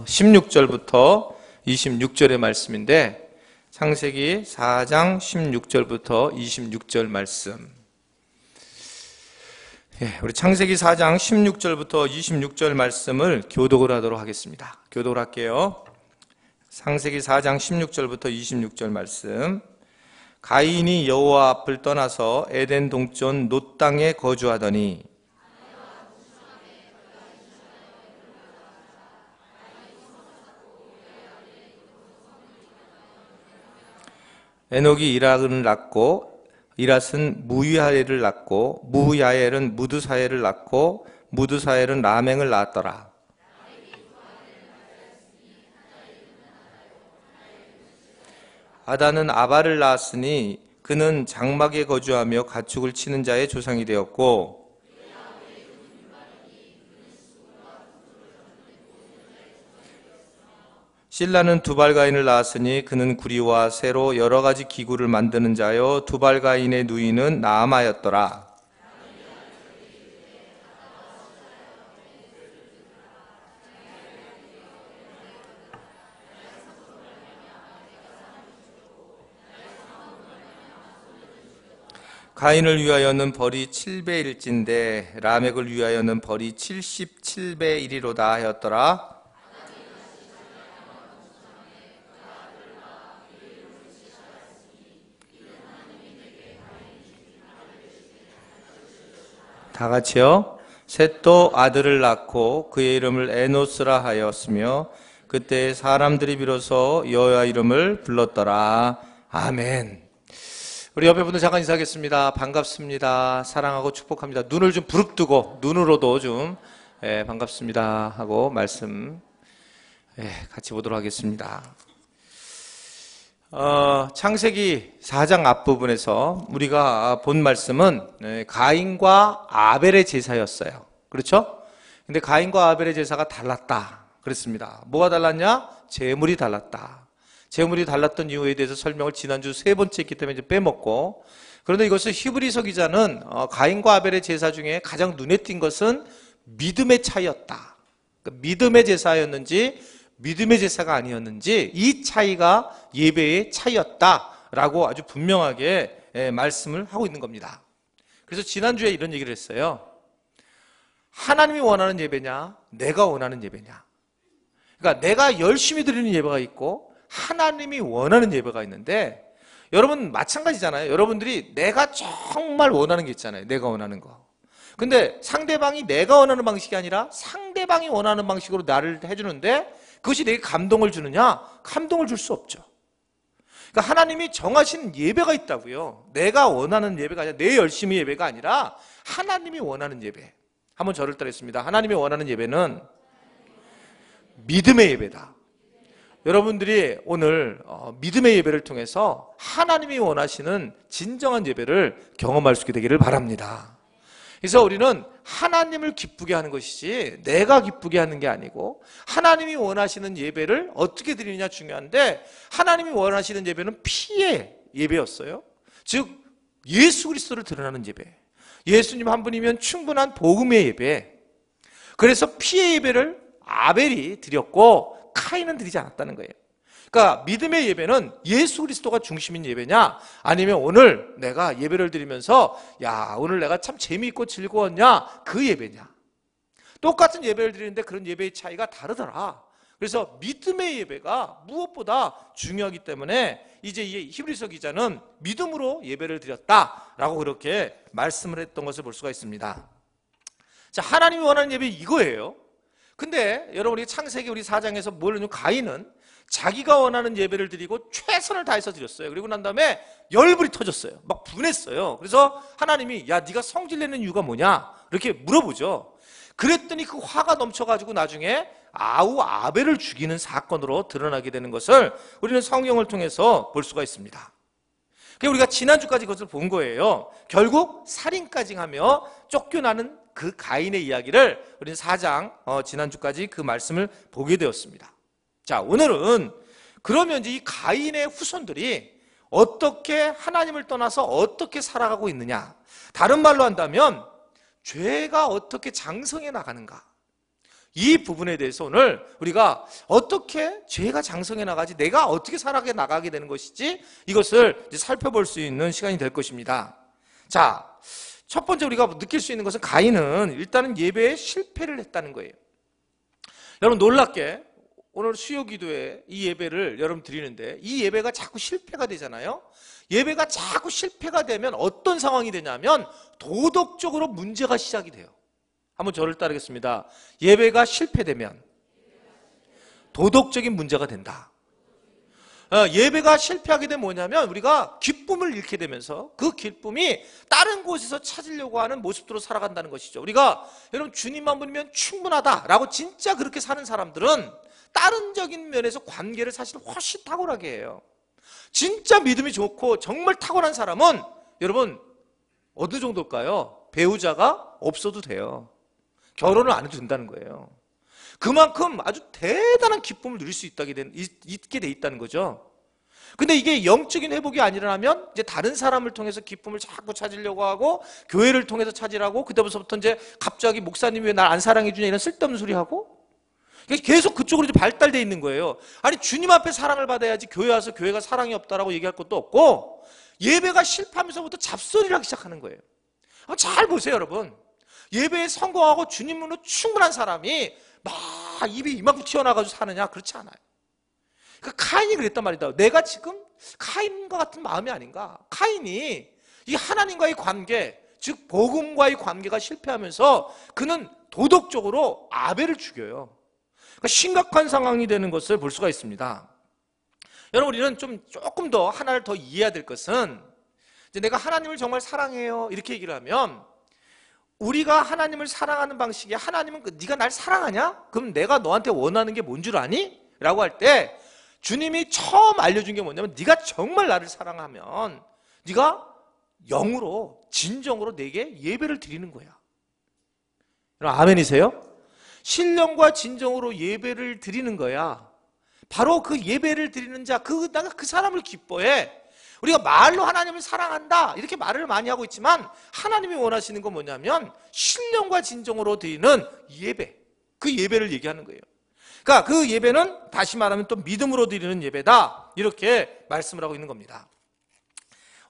16절부터 26절의 말씀인데, 창세기 4장 16절부터 26절 말씀. 우리 창세기 4장 16절부터 26절 말씀을 교독을 하도록 하겠습니다. 교독을 할게요. 창세기 4장 16절부터 26절 말씀. 가인이 여호와 앞을 떠나서 에덴 동쪽 놋 땅에 거주하더니 에녹이 이락을 낳고 이랏은 무야엘을 낳고 무야엘은 무드사엘을 낳고 무드사엘은 라멕을 낳았더라. 아다는 아발을 낳았으니 그는 장막에 거주하며 가축을 치는 자의 조상이 되었고, 실라는 두발가인을 낳았으니 그는 구리와 새로 여러 가지 기구를 만드는 자요 두발가인의 누이는 나아마였더라. 가인을 위하여는 벌이 7배일진데 라멕을 위하여는 벌이 77배이리로다 하였더라. 다 같이요. 셋도 아들을 낳고 그의 이름을 에노스라 하였으며 그때 사람들이 비로소 여호와 이름을 불렀더라. 아멘. 우리 옆에 분들 잠깐 인사하겠습니다. 반갑습니다. 사랑하고 축복합니다. 눈을 좀 부릅뜨고 눈으로도 좀 반갑습니다 하고 말씀 같이 보도록 하겠습니다. 창세기 4장 앞부분에서 우리가 본 말씀은 가인과 아벨의 제사였어요. 그렇죠? 근데 가인과 아벨의 제사가 달랐다 그랬습니다. 뭐가 달랐냐? 제물이 달랐다. 제물이 달랐던 이유에 대해서 설명을 지난주 3번째 했기 때문에 이제 빼먹고, 그런데 이것을 히브리서 기자는 가인과 아벨의 제사 중에 가장 눈에 띈 것은 믿음의 차이였다. 그러니까 믿음의 제사였는지 믿음의 제사가 아니었는지 이 차이가 예배의 차이였다라고 아주 분명하게 말씀을 하고 있는 겁니다. 그래서 지난주에 이런 얘기를 했어요. 하나님이 원하는 예배냐, 내가 원하는 예배냐. 그러니까 내가 열심히 드리는 예배가 있고 하나님이 원하는 예배가 있는데, 여러분 마찬가지잖아요. 여러분들이 내가 정말 원하는 게 있잖아요. 내가 원하는 거. 근데 상대방이 내가 원하는 방식이 아니라 상대방이 원하는 방식으로 나를 해주는데 그것이 내게 감동을 주느냐? 감동을 줄 수 없죠. 그러니까 하나님이 정하신 예배가 있다고요. 내가 원하는 예배가 아니라 내 열심히 예배가 아니라 하나님이 원하는 예배. 한번 저를 따르겠습니다. 하나님이 원하는 예배는 믿음의 예배다. 여러분들이 오늘 믿음의 예배를 통해서 하나님이 원하시는 진정한 예배를 경험할 수 있게 되기를 바랍니다. 그래서 우리는 하나님을 기쁘게 하는 것이지 내가 기쁘게 하는 게 아니고, 하나님이 원하시는 예배를 어떻게 드리느냐 중요한데, 하나님이 원하시는 예배는 피의 예배였어요. 즉 예수 그리스도를 드러나는 예배, 예수님 한 분이면 충분한 복음의 예배. 그래서 피의 예배를 아벨이 드렸고 카인은 드리지 않았다는 거예요. 그러니까 믿음의 예배는 예수 그리스도가 중심인 예배냐, 아니면 오늘 내가 예배를 드리면서 야 오늘 내가 참 재미있고 즐거웠냐, 그 예배냐. 똑같은 예배를 드리는데 그런 예배의 차이가 다르더라. 그래서 믿음의 예배가 무엇보다 중요하기 때문에 이제 이 히브리서 기자는 믿음으로 예배를 드렸다라고 그렇게 말씀을 했던 것을 볼 수가 있습니다. 자, 하나님이 원하는 예배 이거예요. 근데 여러분이 창세기 우리 4장에서 뭘 했냐면 가인은 자기가 원하는 예배를 드리고 최선을 다해서 드렸어요. 그리고 난 다음에 열불이 터졌어요. 막 분했어요. 그래서 하나님이 야 네가 성질내는 이유가 뭐냐 이렇게 물어보죠. 그랬더니 그 화가 넘쳐가지고 나중에 아벨을 죽이는 사건으로 드러나게 되는 것을 우리는 성경을 통해서 볼 수가 있습니다. 그러니까 우리가 지난주까지 그것을 본 거예요. 결국 살인까지 하며 쫓겨나는 그 가인의 이야기를 우리는 4장 지난주까지 그 말씀을 보게 되었습니다. 자, 오늘은 그러면 이제 이 가인의 후손들이 어떻게 하나님을 떠나서 어떻게 살아가고 있느냐, 다른 말로 한다면 죄가 어떻게 장성해 나가는가, 이 부분에 대해서 오늘 우리가 어떻게 죄가 장성해 나가지, 내가 어떻게 살아가 나가게 되는 것이지, 이것을 이제 살펴볼 수 있는 시간이 될 것입니다. 자, 첫 번째 우리가 느낄 수 있는 것은 가인은 일단은 예배에 실패를 했다는 거예요. 여러분 놀랍게 오늘 수요 기도에 이 예배를 여러분 드리는데 이 예배가 자꾸 실패가 되잖아요. 예배가 자꾸 실패가 되면 어떤 상황이 되냐면 도덕적으로 문제가 시작이 돼요. 한번 저를 따르겠습니다. 예배가 실패되면 도덕적인 문제가 된다. 예배가 실패하게 되면 뭐냐면 우리가 기쁨을 잃게 되면서 그 기쁨이 다른 곳에서 찾으려고 하는 모습으로 살아간다는 것이죠. 우리가 여러분 주님만 부르면 충분하다라고 진짜 그렇게 사는 사람들은 다른적인 면에서 관계를 사실 훨씬 탁월하게 해요. 진짜 믿음이 좋고 정말 탁월한 사람은 여러분 어느 정도일까요? 배우자가 없어도 돼요. 결혼을 안 해도 된다는 거예요. 그만큼 아주 대단한 기쁨을 누릴 수 있게 돼 있다는 거죠. 근데 이게 영적인 회복이 안 일어나면 이제 다른 사람을 통해서 기쁨을 자꾸 찾으려고 하고 교회를 통해서 찾으라고 그때부터 이제 갑자기 목사님이 왜 날 안 사랑해 주냐 이런 쓸데없는 소리 하고 계속 그쪽으로 이제 발달돼 있는 거예요. 아니 주님 앞에 사랑을 받아야지 교회 와서 교회가 사랑이 없다라고 얘기할 것도 없고 예배가 실패하면서부터 잡소리를 하기 시작하는 거예요. 잘 보세요 여러분. 예배에 성공하고 주님으로 충분한 사람이 막 입이 이만큼 튀어나와가지고 사느냐? 그렇지 않아요. 그 카인이 그랬단 말이다. 내가 지금 카인과 같은 마음이 아닌가? 카인이 이 하나님과의 관계, 즉 복음과의 관계가 실패하면서 그는 도덕적으로 아벨을 죽여요. 그러니까 심각한 상황이 되는 것을 볼 수가 있습니다. 여러분 우리는 조금 더 하나를 더 이해해야 될 것은 이제 내가 하나님을 정말 사랑해요 이렇게 얘기를 하면 우리가 하나님을 사랑하는 방식이 하나님은 네가 날 사랑하냐? 그럼 내가 너한테 원하는 게 뭔 줄 아니? 라고 할 때 주님이 처음 알려준 게 뭐냐면 네가 정말 나를 사랑하면 네가 영으로 진정으로 내게 예배를 드리는 거야. 여러분 아멘이세요? 신령과 진정으로 예배를 드리는 거야. 바로 그 예배를 드리는 자, 내가 그 사람을 기뻐해. 우리가 말로 하나님을 사랑한다 이렇게 말을 많이 하고 있지만 하나님이 원하시는 건 뭐냐면 신령과 진정으로 드리는 예배, 그 예배를 얘기하는 거예요. 그러니까 그 예배는 다시 말하면 또 믿음으로 드리는 예배다 이렇게 말씀을 하고 있는 겁니다.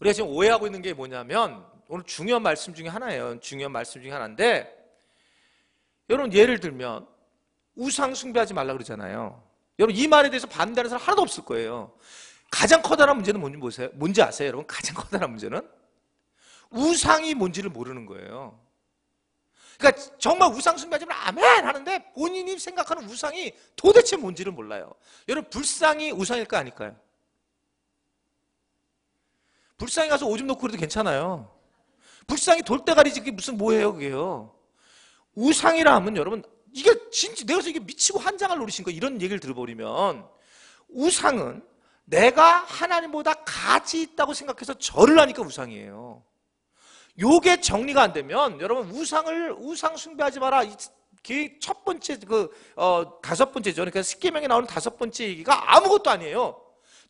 우리가 지금 오해하고 있는 게 뭐냐면 오늘 중요한 말씀 중에 하나예요. 중요한 말씀 중에 하나인데 여러분 예를 들면 우상 숭배하지 말라 그러잖아요. 여러분 이 말에 대해서 반대하는 사람 하나도 없을 거예요. 가장 커다란 문제는 뭔지 아세요? 여러분 가장 커다란 문제는 우상이 뭔지를 모르는 거예요. 그러니까 정말 우상 숭배하지 말라 아멘 하는데 본인이 생각하는 우상이 도대체 뭔지를 몰라요. 여러분 불상이 우상일까 아닐까요? 불상에 가서 오줌 놓고 그래도 괜찮아요. 불상이 돌대가리지 그게 무슨 뭐예요 그게요. 우상이라 하면 여러분 이게 진짜 내가 이게 미치고 환장을 노리신 거 이런 얘기를 들어버리면 우상은 내가 하나님보다 가치 있다고 생각해서 절을 하니까 우상이에요. 요게 정리가 안 되면 여러분 우상 숭배하지 마라. 첫 번째 다섯 번째죠. 그러니까 십계명에 나오는 다섯 번째 얘기가 아무것도 아니에요.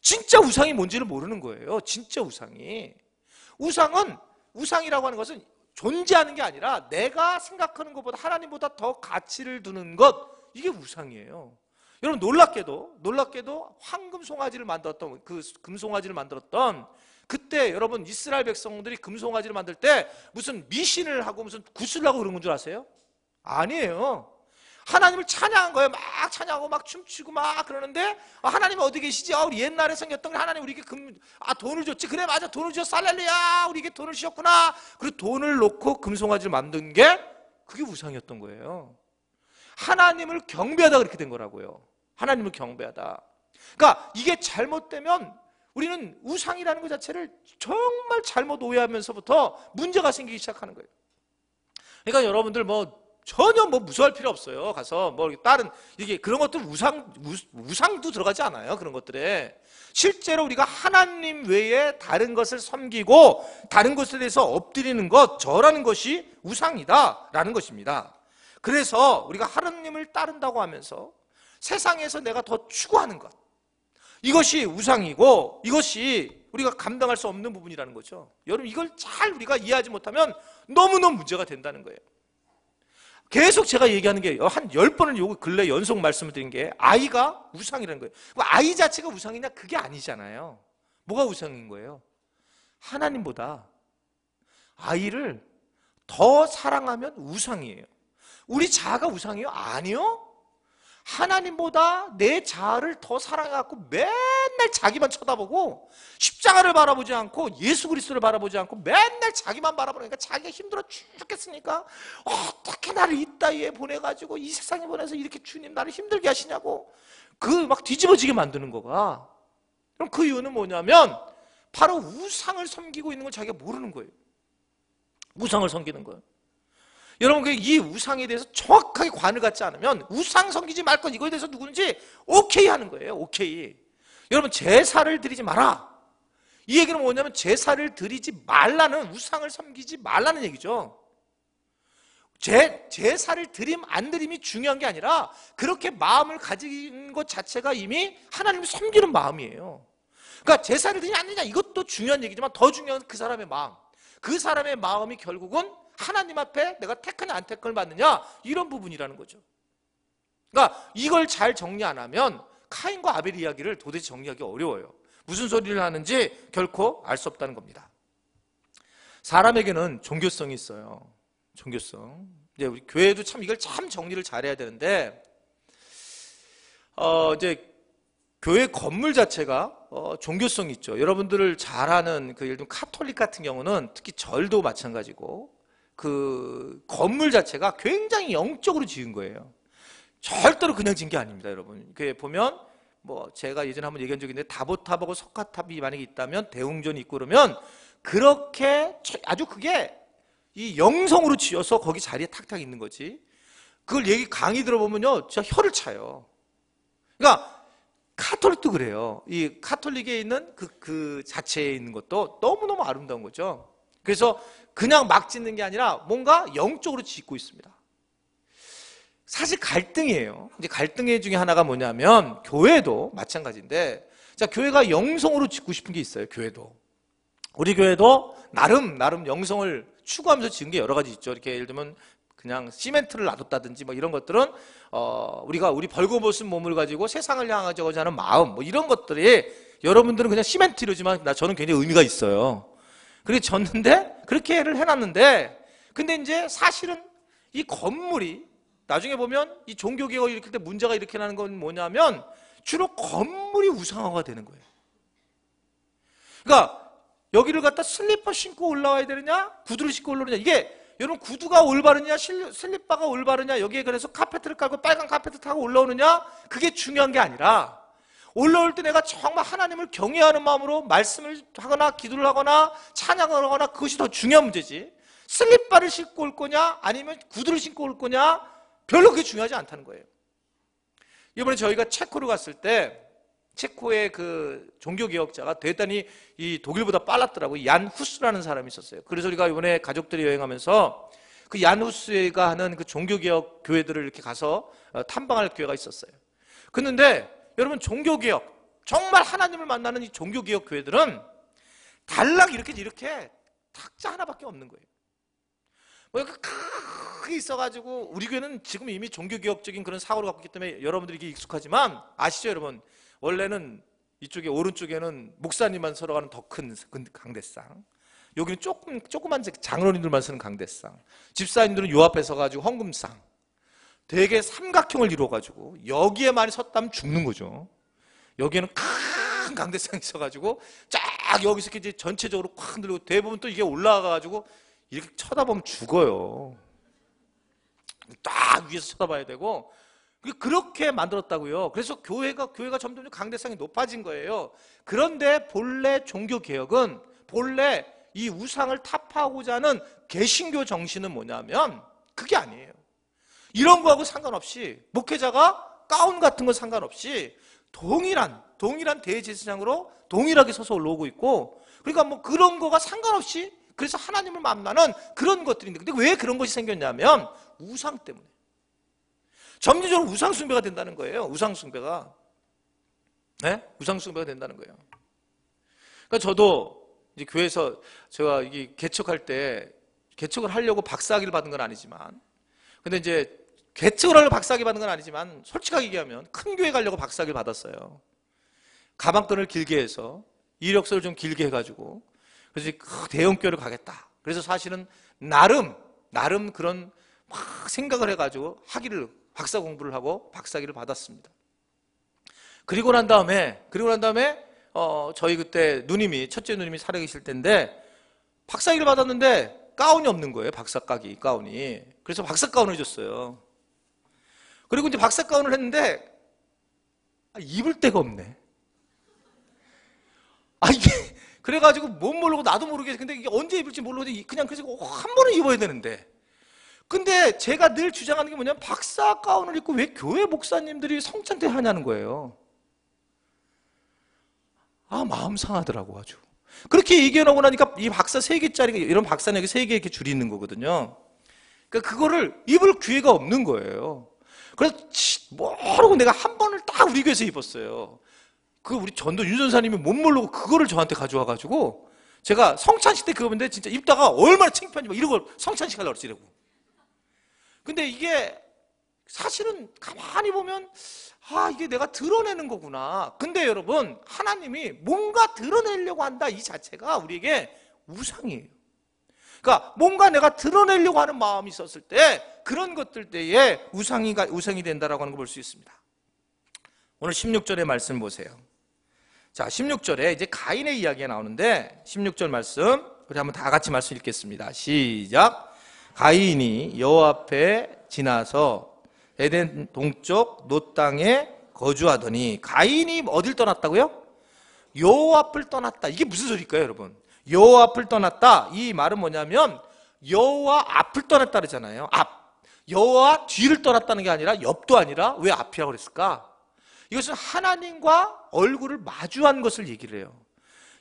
진짜 우상이 뭔지를 모르는 거예요. 진짜 우상이. 우상이라고 하는 것은 존재하는 게 아니라 내가 생각하는 것보다 하나님보다 더 가치를 두는 것, 이게 우상이에요. 여러분 놀랍게도 황금 송아지를 만들었던 그 금송아지를 만들었던 그때 여러분 이스라엘 백성들이 금송아지를 만들 때 무슨 미신을 하고 무슨 구슬을 하고 그런 건 줄 아세요? 아니에요. 하나님을 찬양한 거예요. 막 찬양하고 막 춤추고 막 그러는데 하나님 어디 계시지? 우리 옛날에 생겼던 하나님 우리에게 돈을 줬지. 그래 맞아 돈을 줬어. 할렐루야 우리에게 돈을 주셨구나. 그리고 돈을 놓고 금송아지를 만든 게 그게 우상이었던 거예요. 하나님을 경배하다 그렇게 된 거라고요. 하나님을 경배하다. 그러니까 이게 잘못되면 우리는 우상이라는 것 자체를 정말 잘못 오해하면서부터 문제가 생기기 시작하는 거예요. 그러니까 여러분들 전혀 무서워할 필요 없어요. 가서 다른 이게 그런 것들 우상도 들어가지 않아요. 그런 것들에 실제로 우리가 하나님 외에 다른 것을 섬기고 다른 것에 대해서 엎드리는 것, 절하는 것이 우상이다라는 것입니다. 그래서 우리가 하나님을 따른다고 하면서 세상에서 내가 더 추구하는 것, 이것이 우상이고 이것이 우리가 감당할 수 없는 부분이라는 거죠. 여러분 이걸 잘 우리가 이해하지 못하면 너무너무 문제가 된다는 거예요. 계속 제가 얘기하는 게 한 10번을 요 근래 연속 말씀을 드린 게 아이가 우상이라는 거예요. 아이 자체가 우상이냐? 그게 아니잖아요. 뭐가 우상인 거예요? 하나님보다 아이를 더 사랑하면 우상이에요. 우리 자아가 우상이에요? 아니요. 하나님보다 내 자아를 더 사랑해갖고 맨날 자기만 쳐다보고 십자가를 바라보지 않고 예수 그리스도를 바라보지 않고 맨날 자기만 바라보니까 자기가 힘들어 죽겠으니까 어떻게 나를 이따위에 보내가지고 이 세상에 보내서 이렇게 주님 나를 힘들게 하시냐고 그 막 뒤집어지게 만드는 거가. 그럼 그 이유는 뭐냐면 바로 우상을 섬기고 있는 걸 자기가 모르는 거예요. 우상을 섬기는 거예요. 여러분, 이 우상에 대해서 정확하게 관을 갖지 않으면 우상 섬기지 말 것 이거에 대해서 누군지 오케이 하는 거예요. 오케이. 여러분, 제사를 드리지 마라. 이 얘기는 뭐냐면 제사를 드리지 말라는, 우상을 섬기지 말라는 얘기죠. 제사를 드림 안 드림이 중요한 게 아니라 그렇게 마음을 가진 것 자체가 이미 하나님을 섬기는 마음이에요. 그러니까 제사를 드리냐 안 드리냐 이것도 중요한 얘기지만 더 중요한 건 그 사람의 마음. 그 사람의 마음이 결국은 하나님 앞에 내가 택하냐 안 택을 받느냐 이런 부분이라는 거죠. 그러니까 이걸 잘 정리 안 하면 카인과 아벨 이야기를 도대체 정리하기 어려워요. 무슨 소리를 하는지 결코 알 수 없다는 겁니다. 사람에게는 종교성이 있어요. 종교성. 이제 우리 교회도 참 이걸 참 정리를 잘해야 되는데 이제 교회 건물 자체가 종교성이 있죠. 여러분들을 잘 아는 그 예를 들면 카톨릭 같은 경우는 특히 절도 마찬가지고 그 건물 자체가 굉장히 영적으로 지은 거예요. 절대로 그냥 지은 게 아닙니다, 여러분. 그 보면 뭐 제가 예전에 한번 얘기한 적이 있는데 다보탑하고 석가탑이 만약에 있다면 대웅전이 있고 그러면 그렇게 아주 그게 이 영성으로 지어서 거기 자리에 탁탁 있는 거지. 그걸 얘기 강의 들어보면요, 진짜 혀를 차요. 그러니까 카톨릭도 그래요. 이 카톨릭에 있는 그 자체에 있는 것도 너무너무 아름다운 거죠. 그래서 그냥 막 짓는 게 아니라 뭔가 영적으로 짓고 있습니다. 사실 갈등이에요. 이제 갈등의 중에 하나가 뭐냐면 교회도 마찬가지인데, 자, 교회가 영성으로 짓고 싶은 게 있어요. 교회도. 우리 교회도 나름 영성을 추구하면서 지은 게 여러 가지 있죠. 이렇게 예를 들면 그냥 시멘트를 놔뒀다든지 뭐 이런 것들은 우리 벌거벗은 몸을 가지고 세상을 향하고자 하는 마음 뭐 이런 것들이 여러분들은 그냥 시멘트 이러지만 저는 굉장히 의미가 있어요. 그렇게 졌는데 그렇게를 해놨는데 근데 이제 사실은 이 건물이 나중에 보면 이 종교개혁을 일으킬 때 문제가 이렇게 나는 건 뭐냐면 주로 건물이 우상화가 되는 거예요. 그러니까 여기를 갖다 슬리퍼 신고 올라와야 되느냐 구두를 신고 올라오느냐 이게 여러분 구두가 올바르냐 슬리퍼가 올바르냐 여기에 그래서 카페트를 깔고 빨간 카페트 타고 올라오느냐 그게 중요한 게 아니라 올라올 때 내가 정말 하나님을 경외하는 마음으로 말씀을 하거나 기도를 하거나 찬양을 하거나 그것이 더 중요한 문제지 슬리퍼를 신고 올 거냐 아니면 구두를 신고 올 거냐 별로 그게 중요하지 않다는 거예요. 이번에 저희가 체코로 갔을 때 체코의 그 종교개혁자가 대단히 이 독일보다 빨랐더라고요. 얀 후스라는 사람이 있었어요. 그래서 우리가 이번에 가족들이 여행하면서 그 얀 후스가 하는 그 종교개혁 교회들을 이렇게 가서 탐방할 기회가 있었어요. 그런데 여러분 종교개혁 정말 하나님을 만나는 이 종교개혁 교회들은 단락 이렇게 탁자 하나밖에 없는 거예요. 뭐 이렇게 크게 있어가지고 우리 교회는 지금 이미 종교개혁적인 그런 사고를 갖고 있기 때문에 여러분들이 이게 익숙하지만 아시죠 여러분? 원래는 이쪽에 오른쪽에는 목사님만 서러 가는 더 큰 강대상 여기는 조그만 장로님들만 쓰는 강대상 집사님들은 요 앞에 서가지고 헌금상 되게 삼각형을 이루어가지고 여기에만 섰다면 죽는 거죠. 여기에는 큰 강대상이 있어가지고 쫙 여기서 이제 전체적으로 콱 흔들고 대부분 또 이게 올라가가지고 이렇게 쳐다보면 죽어요. 딱 위에서 쳐다봐야 되고 그렇게 만들었다고요. 그래서 교회가 점점 강대상이 높아진 거예요. 그런데 본래 종교개혁은 본래 이 우상을 타파하고자 하는 개신교 정신은 뭐냐면 그게 아니에요. 이런 거하고 상관없이 목회자가 가운 같은 거 상관없이 동일한 대제사장으로 동일하게 서서 올라오고 있고 그러니까 뭐 그런 거가 상관없이 그래서 하나님을 만나는 그런 것들인데 근데 왜 그런 것이 생겼냐면 우상 때문에 점진적으로 우상숭배가 된다는 거예요. 우상숭배가. 네? 우상숭배가 된다는 거예요. 그러니까 저도 이제 교회에서 제가 이게 개척할 때 개척을 하려고 박사학위를 받은 건 아니지만 근데 이제 개척을 하려고 박사학위 받은 건 아니지만 솔직하게 얘기하면 큰 교회 가려고 박사학위를 받았어요. 가방끈을 길게 해서 이력서를 좀 길게 해가지고 그래서 그 대형 교회를 가겠다. 그래서 사실은 나름 그런 막 생각을 해가지고 박사 공부를 하고 박사학위를 받았습니다. 그리고 난 다음에 저희 그때 첫째 누님이 살아계실 때인데 박사학위를 받았는데 가운이 없는 거예요. 박사학위 가운이. 그래서 박사 가운을 줬어요. 그리고 이제 박사 가운을 했는데 입을 데가 없네. 이게 그래가지고 못 모르고 나도 모르게 근데 이게 언제 입을지 모르고 그냥 그래서 한 번은 입어야 되는데 근데 제가 늘 주장하는 게 뭐냐면 박사 가운을 입고 왜 교회 목사님들이 성찬대 하냐는 거예요. 마음 상하더라고 아주. 그렇게 얘기해 놓고 나니까 이 박사 3개짜리 이런 박사는 여기 3개 이렇게 줄이 있는 거거든요. 그러니까 그거를 입을 기회가 없는 거예요. 그래서 모르고 내가 한 번을 딱 우리 교회에서 입었어요. 우리 전도 윤 전사님이 못 모르고 그거를 저한테 가져와가지고 제가 성찬식 때 그거 봤는데 진짜 입다가 얼마나 창피한지 막 이러고 성찬식 하려고 그랬지 이러고. 근데 이게 사실은 가만히 보면 이게 내가 드러내는 거구나. 근데 여러분 하나님이 뭔가 드러내려고 한다 이 자체가 우리에게 우상이에요. 그러니까 뭔가 내가 드러내려고 하는 마음이 있었을 때 그런 것들 때에 우상이 된다라고 하는 걸 볼 수 있습니다. 오늘 16절의 말씀 보세요. 자, 16절에 이제 가인의 이야기가 나오는데 16절 말씀 우리 한번 다 같이 말씀 읽겠습니다. 시작. 가인이 여호와 앞에 지나서 에덴 동쪽 놋 땅에 거주하더니 가인이 어딜 떠났다고요? 여호와 앞을 떠났다. 이게 무슨 소리일까요, 여러분? 여호와 앞을 떠났다. 이 말은 뭐냐면 여호와 앞을 떠났다 그러잖아요. 여호와 뒤를 떠났다는 게 아니라 옆도 아니라 왜 앞이라고 그랬을까? 이것은 하나님과 얼굴을 마주한 것을 얘기를 해요.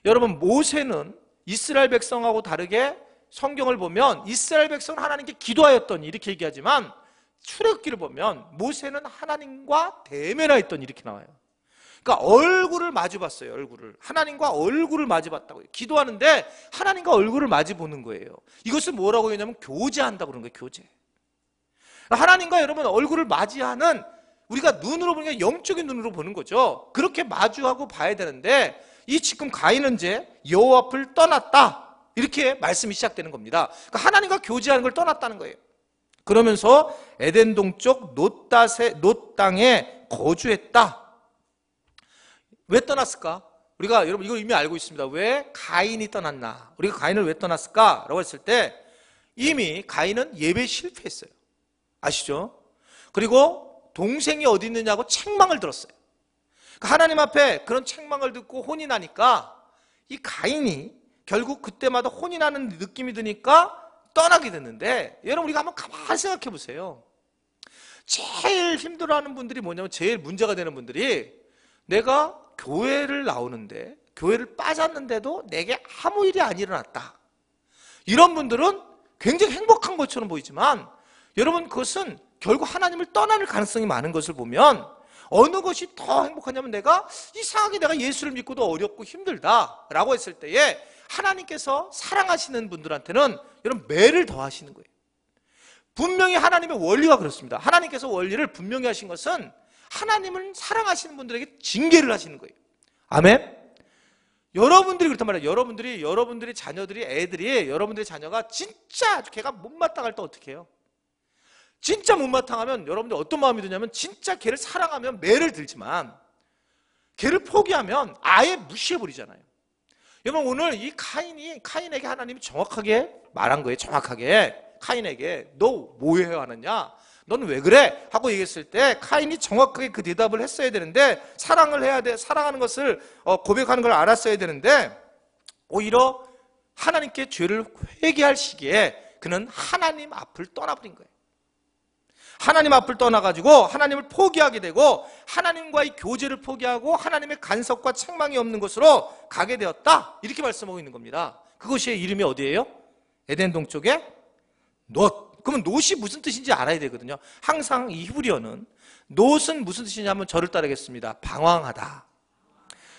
여러분 모세는 이스라엘 백성하고 다르게 성경을 보면 이스라엘 백성은 하나님께 기도하였더니 이렇게 얘기하지만 출애굽기를 보면 모세는 하나님과 대면하였더니 이렇게 나와요. 그러니까 얼굴을 마주봤어요. 하나님과 얼굴을 마주봤다고요. 기도하는데 하나님과 얼굴을 마주보는 거예요. 이것을 뭐라고 하냐면 교제한다고 그러는 거예요. 교제. 하나님과 여러분 얼굴을 맞이하는 우리가 눈으로 보는 게 영적인 눈으로 보는 거죠. 그렇게 마주하고 봐야 되는데 이 지금 가인은 이제 여호와 앞을 떠났다 이렇게 말씀이 시작되는 겁니다. 그러니까 하나님과 교제하는 걸 떠났다는 거예요. 그러면서 에덴 동쪽 놋 땅에 거주했다. 왜 떠났을까? 우리가 여러분 이걸 이미 알고 있습니다. 왜 가인이 떠났나? 우리가 가인을 왜 떠났을까? 라고 했을 때 이미 가인은 예배에 실패했어요. 아시죠? 그리고 동생이 어디 있느냐고 책망을 들었어요. 그러니까 하나님 앞에 그런 책망을 듣고 혼이 나니까 이 가인이 결국 그때마다 혼이 나는 느낌이 드니까 떠나게 됐는데 여러분 우리가 한번 가만히 생각해 보세요. 제일 힘들어하는 분들이 뭐냐면 제일 문제가 되는 분들이 내가 교회를 나오는데 교회를 빠졌는데도 내게 아무 일이 안 일어났다. 이런 분들은 굉장히 행복한 것처럼 보이지만 여러분 그것은 결국 하나님을 떠나는 가능성이 많은 것을 보면 어느 것이 더 행복하냐면 내가 이상하게 내가 예수를 믿고도 어렵고 힘들다라고 했을 때에 하나님께서 사랑하시는 분들한테는 여러분 매를 더하시는 거예요. 분명히 하나님의 원리가 그렇습니다. 하나님께서 원리를 분명히 하신 것은 하나님을 사랑하시는 분들에게 징계를 하시는 거예요. 아멘? 여러분들이 그렇단 말이에요. 여러분들의 자녀들이 여러분들의 자녀가 진짜 걔가 못마땅할 때 어떻게 해요? 진짜 못마땅하면 여러분들 어떤 마음이 드냐면 진짜 걔를 사랑하면 매를 들지만 걔를 포기하면 아예 무시해버리잖아요. 여러분 오늘 이 카인에게 하나님이 정확하게 말한 거예요. 정확하게 카인에게 너 뭐해 하느냐? 넌 왜 그래? 하고 얘기했을 때 카인이 정확하게 그 대답을 했어야 되는데 사랑을 해야 돼. 사랑하는 것을 고백하는 걸 알았어야 되는데 오히려 하나님께 죄를 회개할 시기에 그는 하나님 앞을 떠나버린 거예요. 하나님 앞을 떠나가지고 하나님을 포기하게 되고 하나님과의 교제를 포기하고 하나님의 간섭과 책망이 없는 곳으로 가게 되었다. 이렇게 말씀하고 있는 겁니다. 그것이 이름이 어디예요? 에덴 동쪽의 놋. 그러면 놋이 무슨 뜻인지 알아야 되거든요. 항상 이 히브리어는 놋은 무슨 뜻이냐면 저를 따르겠습니다. 방황하다.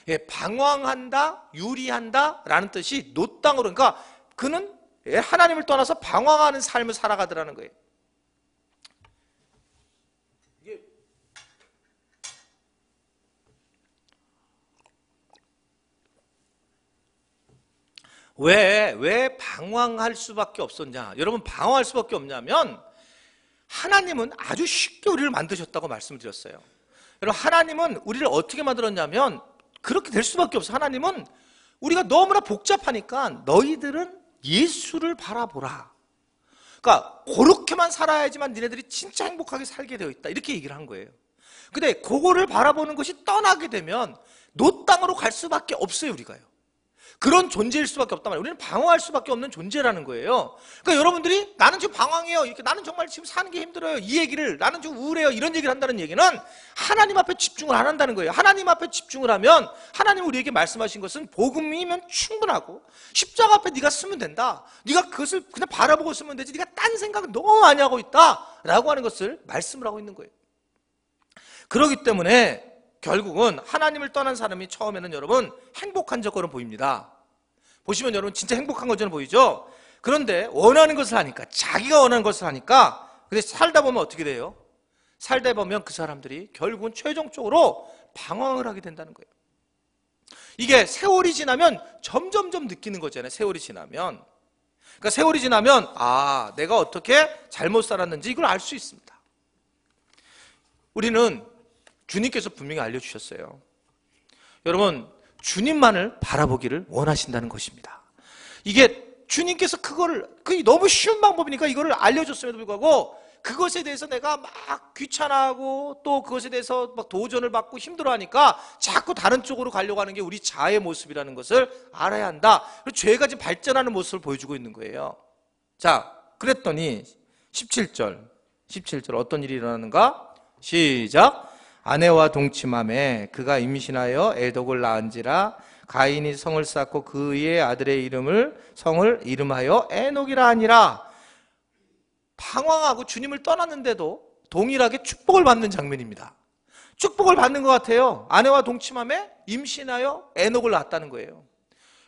예, 방황한다, 유리한다 라는 뜻이 놋 땅으로. 그러니까 그는 하나님을 떠나서 방황하는 삶을 살아가더라는 거예요. 왜 방황할 수밖에 없었냐? 여러분, 방황할 수밖에 없냐면 하나님은 아주 쉽게 우리를 만드셨다고 말씀드렸어요. 여러분, 하나님은 우리를 어떻게 만들었냐면 그렇게 될 수밖에 없어요. 하나님은 우리가 너무나 복잡하니까 너희들은 예수를 바라보라. 그러니까 그렇게만 살아야지만 니네들이 진짜 행복하게 살게 되어 있다, 이렇게 얘기를 한 거예요. 근데 그거를 바라보는 것이 떠나게 되면 노 땅으로 갈 수밖에 없어요. 우리가요, 그런 존재일 수밖에 없단 말이에요. 우리는 방황할 수밖에 없는 존재라는 거예요. 그러니까 여러분들이 나는 지금 방황해요, 이렇게, 나는 정말 지금 사는 게 힘들어요, 이 얘기를, 나는 좀 우울해요, 이런 얘기를 한다는 얘기는 하나님 앞에 집중을 안 한다는 거예요. 하나님 앞에 집중을 하면 하나님 우리에게 말씀하신 것은 복음이면 충분하고 십자가 앞에 네가 쓰면 된다, 네가 그것을 그냥 바라보고 쓰면 되지, 네가 딴 생각을 너무 많이 하고 있다 라고 하는 것을 말씀을 하고 있는 거예요. 그렇기 때문에 결국은 하나님을 떠난 사람이 처음에는 여러분 행복한 것처럼 보입니다. 보시면 여러분 진짜 행복한 것처럼 보이죠? 그런데 원하는 것을 하니까, 자기가 원하는 것을 하니까, 근데 살다 보면 어떻게 돼요? 살다 보면 그 사람들이 결국은 최종적으로 방황을 하게 된다는 거예요. 이게 세월이 지나면 점점점 느끼는 거잖아요. 세월이 지나면, 그러니까 세월이 지나면 아, 내가 어떻게 잘못 살았는지 이걸 알 수 있습니다. 우리는 주님께서 분명히 알려주셨어요. 여러분, 주님만을 바라보기를 원하신다는 것입니다. 이게 주님께서 그게 너무 쉬운 방법이니까 이거를 알려줬음에도 불구하고 그것에 대해서 내가 막 귀찮아하고 또 그것에 대해서 막 도전을 받고 힘들어하니까 자꾸 다른 쪽으로 가려고 하는 게 우리 자아의 모습이라는 것을 알아야 한다. 그리고 죄가 지금 발전하는 모습을 보여주고 있는 거예요. 자, 그랬더니 17절 어떤 일이 일어나는가? 시작. 아내와 동침함에 그가 임신하여 에녹을 낳은지라 가인이 성을 쌓고 그의 아들의 성을 이름하여 에녹이라 하니라. 방황하고 주님을 떠났는데도 동일하게 축복을 받는 장면입니다. 축복을 받는 것 같아요. 아내와 동침함에 임신하여 에녹을 낳았다는 거예요.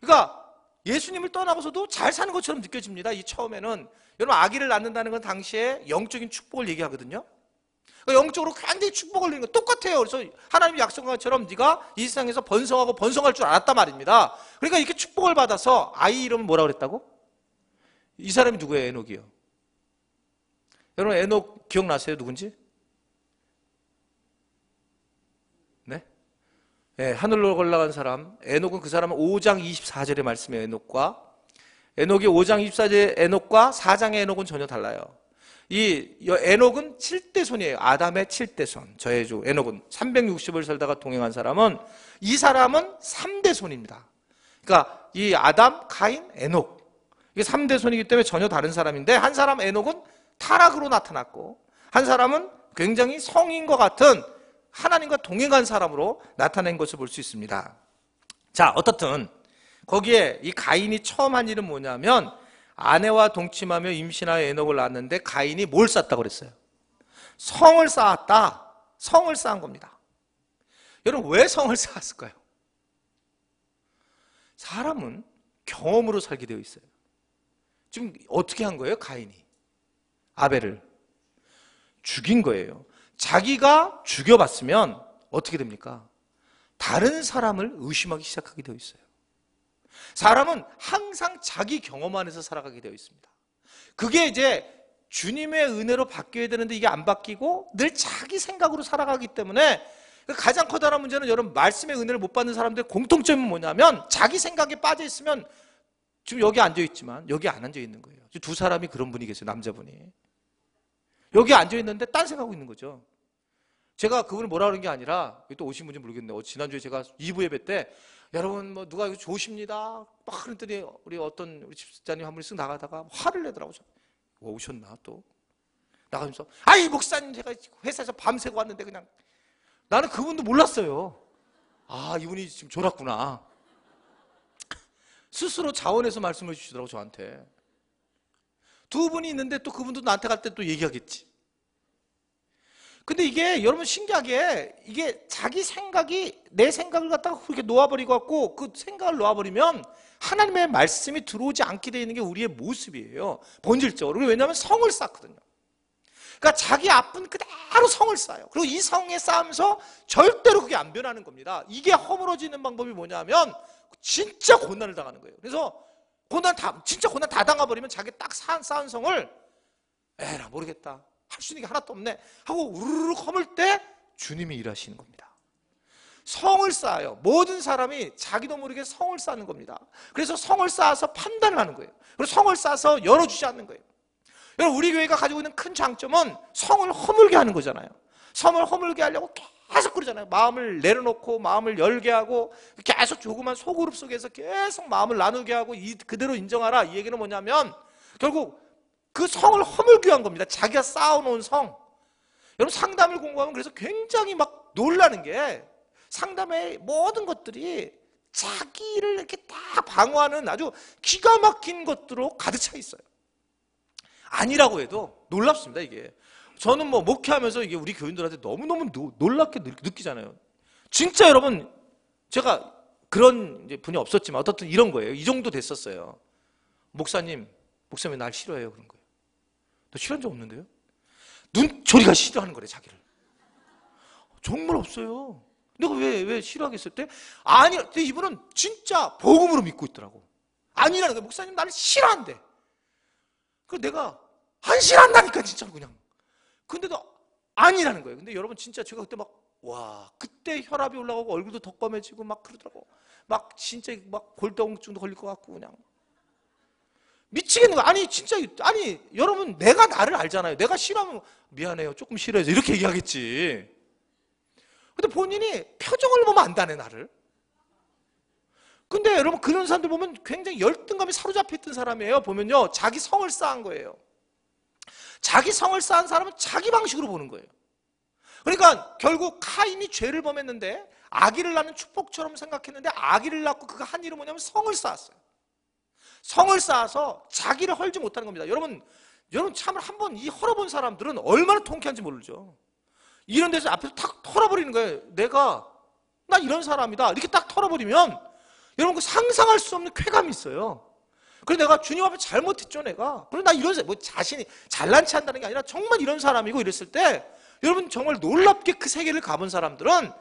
그러니까 예수님을 떠나고서도 잘 사는 것처럼 느껴집니다. 이 처음에는. 여러분, 아기를 낳는다는 건 당시에 영적인 축복을 얘기하거든요. 그러니까 영적으로 굉장히 축복을 누리는 거 똑같아요. 그래서 하나님이 약속한 것처럼 네가 이 세상에서 번성하고 번성할 줄 알았단 말입니다. 그러니까 이렇게 축복을 받아서 아이 이름은 뭐라고 그랬다고? 이 사람이 누구예요? 에녹이요. 여러분, 에녹 기억나세요? 누군지? 네? 네, 하늘로 올라간 사람. 에녹은 그 사람은 5장 24절의 말씀이에요. 에녹이 5장 24절의 에녹과 4장의 에녹은 전혀 달라요. 이 에녹은 7대손이에요. 아담의 7대손. 저의 주 에녹은 360을 살다가 동행한 사람은, 이 사람은 3대손입니다. 그러니까 이 아담, 가인, 에녹, 이게 3대손이기 때문에 전혀 다른 사람인데, 한 사람 에녹은 타락으로 나타났고 한 사람은 굉장히 성인과 같은 하나님과 동행한 사람으로 나타낸 것을 볼 수 있습니다. 자, 어떻든 거기에 이 가인이 처음 한 일은 뭐냐면 아내와 동침하며 임신하여 에녹을 낳았는데 가인이 뭘 쌓았다고 그랬어요? 성을 쌓았다. 성을 쌓은 겁니다. 여러분, 왜 성을 쌓았을까요? 사람은 경험으로 살게 되어 있어요. 지금 어떻게 한 거예요? 가인이 아벨을 죽인 거예요. 자기가 죽여봤으면 어떻게 됩니까? 다른 사람을 의심하기 시작하게 되어 있어요. 사람은 항상 자기 경험 안에서 살아가게 되어 있습니다. 그게 이제 주님의 은혜로 바뀌어야 되는데 이게 안 바뀌고 늘 자기 생각으로 살아가기 때문에, 가장 커다란 문제는 여러분, 말씀의 은혜를 못 받는 사람들의 공통점은 뭐냐면 자기 생각에 빠져 있으면, 지금 여기 앉아있지만 여기 안 앉아있는 거예요. 두 사람이 그런 분이 계세요. 남자분이 여기 앉아있는데 딴 생각하고 있는 거죠. 제가 그분을 뭐라 그런 게 아니라, 또 오신 분인지 모르겠네요. 지난주에 제가 2부 예배 때 여러분 뭐 누가 이거 좋으십니다 막 그랬더니 우리 집사님 한 분이 쓱 나가다가 화를 내더라고요. 오셨나 또 나가면서, 아이 목사님 제가 회사에서 밤새고 왔는데, 그냥 나는 그분도 몰랐어요. 아, 이분이 지금 졸았구나. 스스로 자원해서 말씀해 주시더라고 저한테. 두 분이 있는데 또 그분도 나한테 갈 때 또 얘기하겠지. 근데 이게 여러분 신기하게, 이게 자기 생각이 내 생각을 갖다가 그렇게 놓아버리고 갖고, 그 생각을 놓아버리면 하나님의 말씀이 들어오지 않게 되어 있는 게 우리의 모습이에요. 본질적으로. 왜냐하면 성을 쌓거든요. 그러니까 자기 앞은 그대로 성을 쌓아요. 그리고 이 성에 쌓으면서 절대로 그게 안 변하는 겁니다. 이게 허물어지는 방법이 뭐냐면 진짜 고난을 당하는 거예요. 그래서 진짜 고난 다 당해버리면 자기 딱 쌓은 성을 에라 모르겠다, 할 수 있는 게 하나도 없네 하고 우르르 허물 때 주님이 일하시는 겁니다. 성을 쌓아요. 모든 사람이 자기도 모르게 성을 쌓는 겁니다. 그래서 성을 쌓아서 판단을 하는 거예요. 그리고 성을 쌓아서 열어주지 않는 거예요. 여러분, 우리 교회가 가지고 있는 큰 장점은 성을 허물게 하는 거잖아요. 성을 허물게 하려고 계속 그러잖아요. 마음을 내려놓고 마음을 열게 하고 계속 조그만 소그룹 속에서 계속 마음을 나누게 하고 그대로 인정하라. 이 얘기는 뭐냐면 결국 그 성을 허물게 한 겁니다. 자기가 쌓아놓은 성. 여러분, 상담을 공부하면 그래서 굉장히 막 놀라는 게 상담의 모든 것들이 자기를 이렇게 다 방어하는 아주 기가 막힌 것들로 가득 차 있어요. 아니라고 해도 놀랍습니다, 이게. 저는 뭐 목회하면서 이게 우리 교인들한테 너무너무 놀랍게 느끼잖아요. 진짜 여러분, 제가 그런 분이 없었지만 어떻든 이런 거예요. 이 정도 됐었어요. 목사님 날 싫어해요. 그런 거예요. 너 싫어한 적 없는데요? 눈초리가 싫어하는 거래, 자기를. 정말 없어요. 내가 왜 싫어하겠을 때? 아니, 이분은 진짜 복음으로 믿고 있더라고. 아니라는 거야. 목사님 나를 싫어한대. 그래서 내가 안 싫어한다니까, 진짜로 그냥. 근데도 아니라는 거예요. 근데 여러분, 진짜 제가 그때 그때 혈압이 올라가고 얼굴도 더 검해지고 막 그러더라고. 막 진짜 막 골다공증도 걸릴 것 같고 그냥. 미치겠는 거야. 아니, 진짜, 여러분, 내가 나를 알잖아요. 내가 싫어하면 미안해요, 조금 싫어해서 이렇게 얘기하겠지. 근데 본인이 표정을 보면 안다네, 나를. 근데 여러분, 그런 사람들 보면 굉장히 열등감에 사로잡혀 있던 사람이에요. 보면요, 자기 성을 쌓은 거예요. 자기 성을 쌓은 사람은 자기 방식으로 보는 거예요. 그러니까 결국 카인이 죄를 범했는데 아기를 낳는 축복처럼 생각했는데 아기를 낳고 그가 한 일은 뭐냐면 성을 쌓았어요. 성을 쌓아서 자기를 헐지 못하는 겁니다. 여러분 참 한번 이 헐어본 사람들은 얼마나 통쾌한지 모르죠. 이런 데서 앞에서 탁 털어버리는 거예요. 나 이런 사람이다, 이렇게 딱 털어버리면 여러분, 그 상상할 수 없는 쾌감이 있어요. 그래서 내가 주님 앞에 잘못했죠, 내가. 그리고 나 이런 자신이 잘난 체 한다는 게 아니라 정말 이런 사람이고 이랬을 때 여러분, 정말 놀랍게 그 세계를 가본 사람들은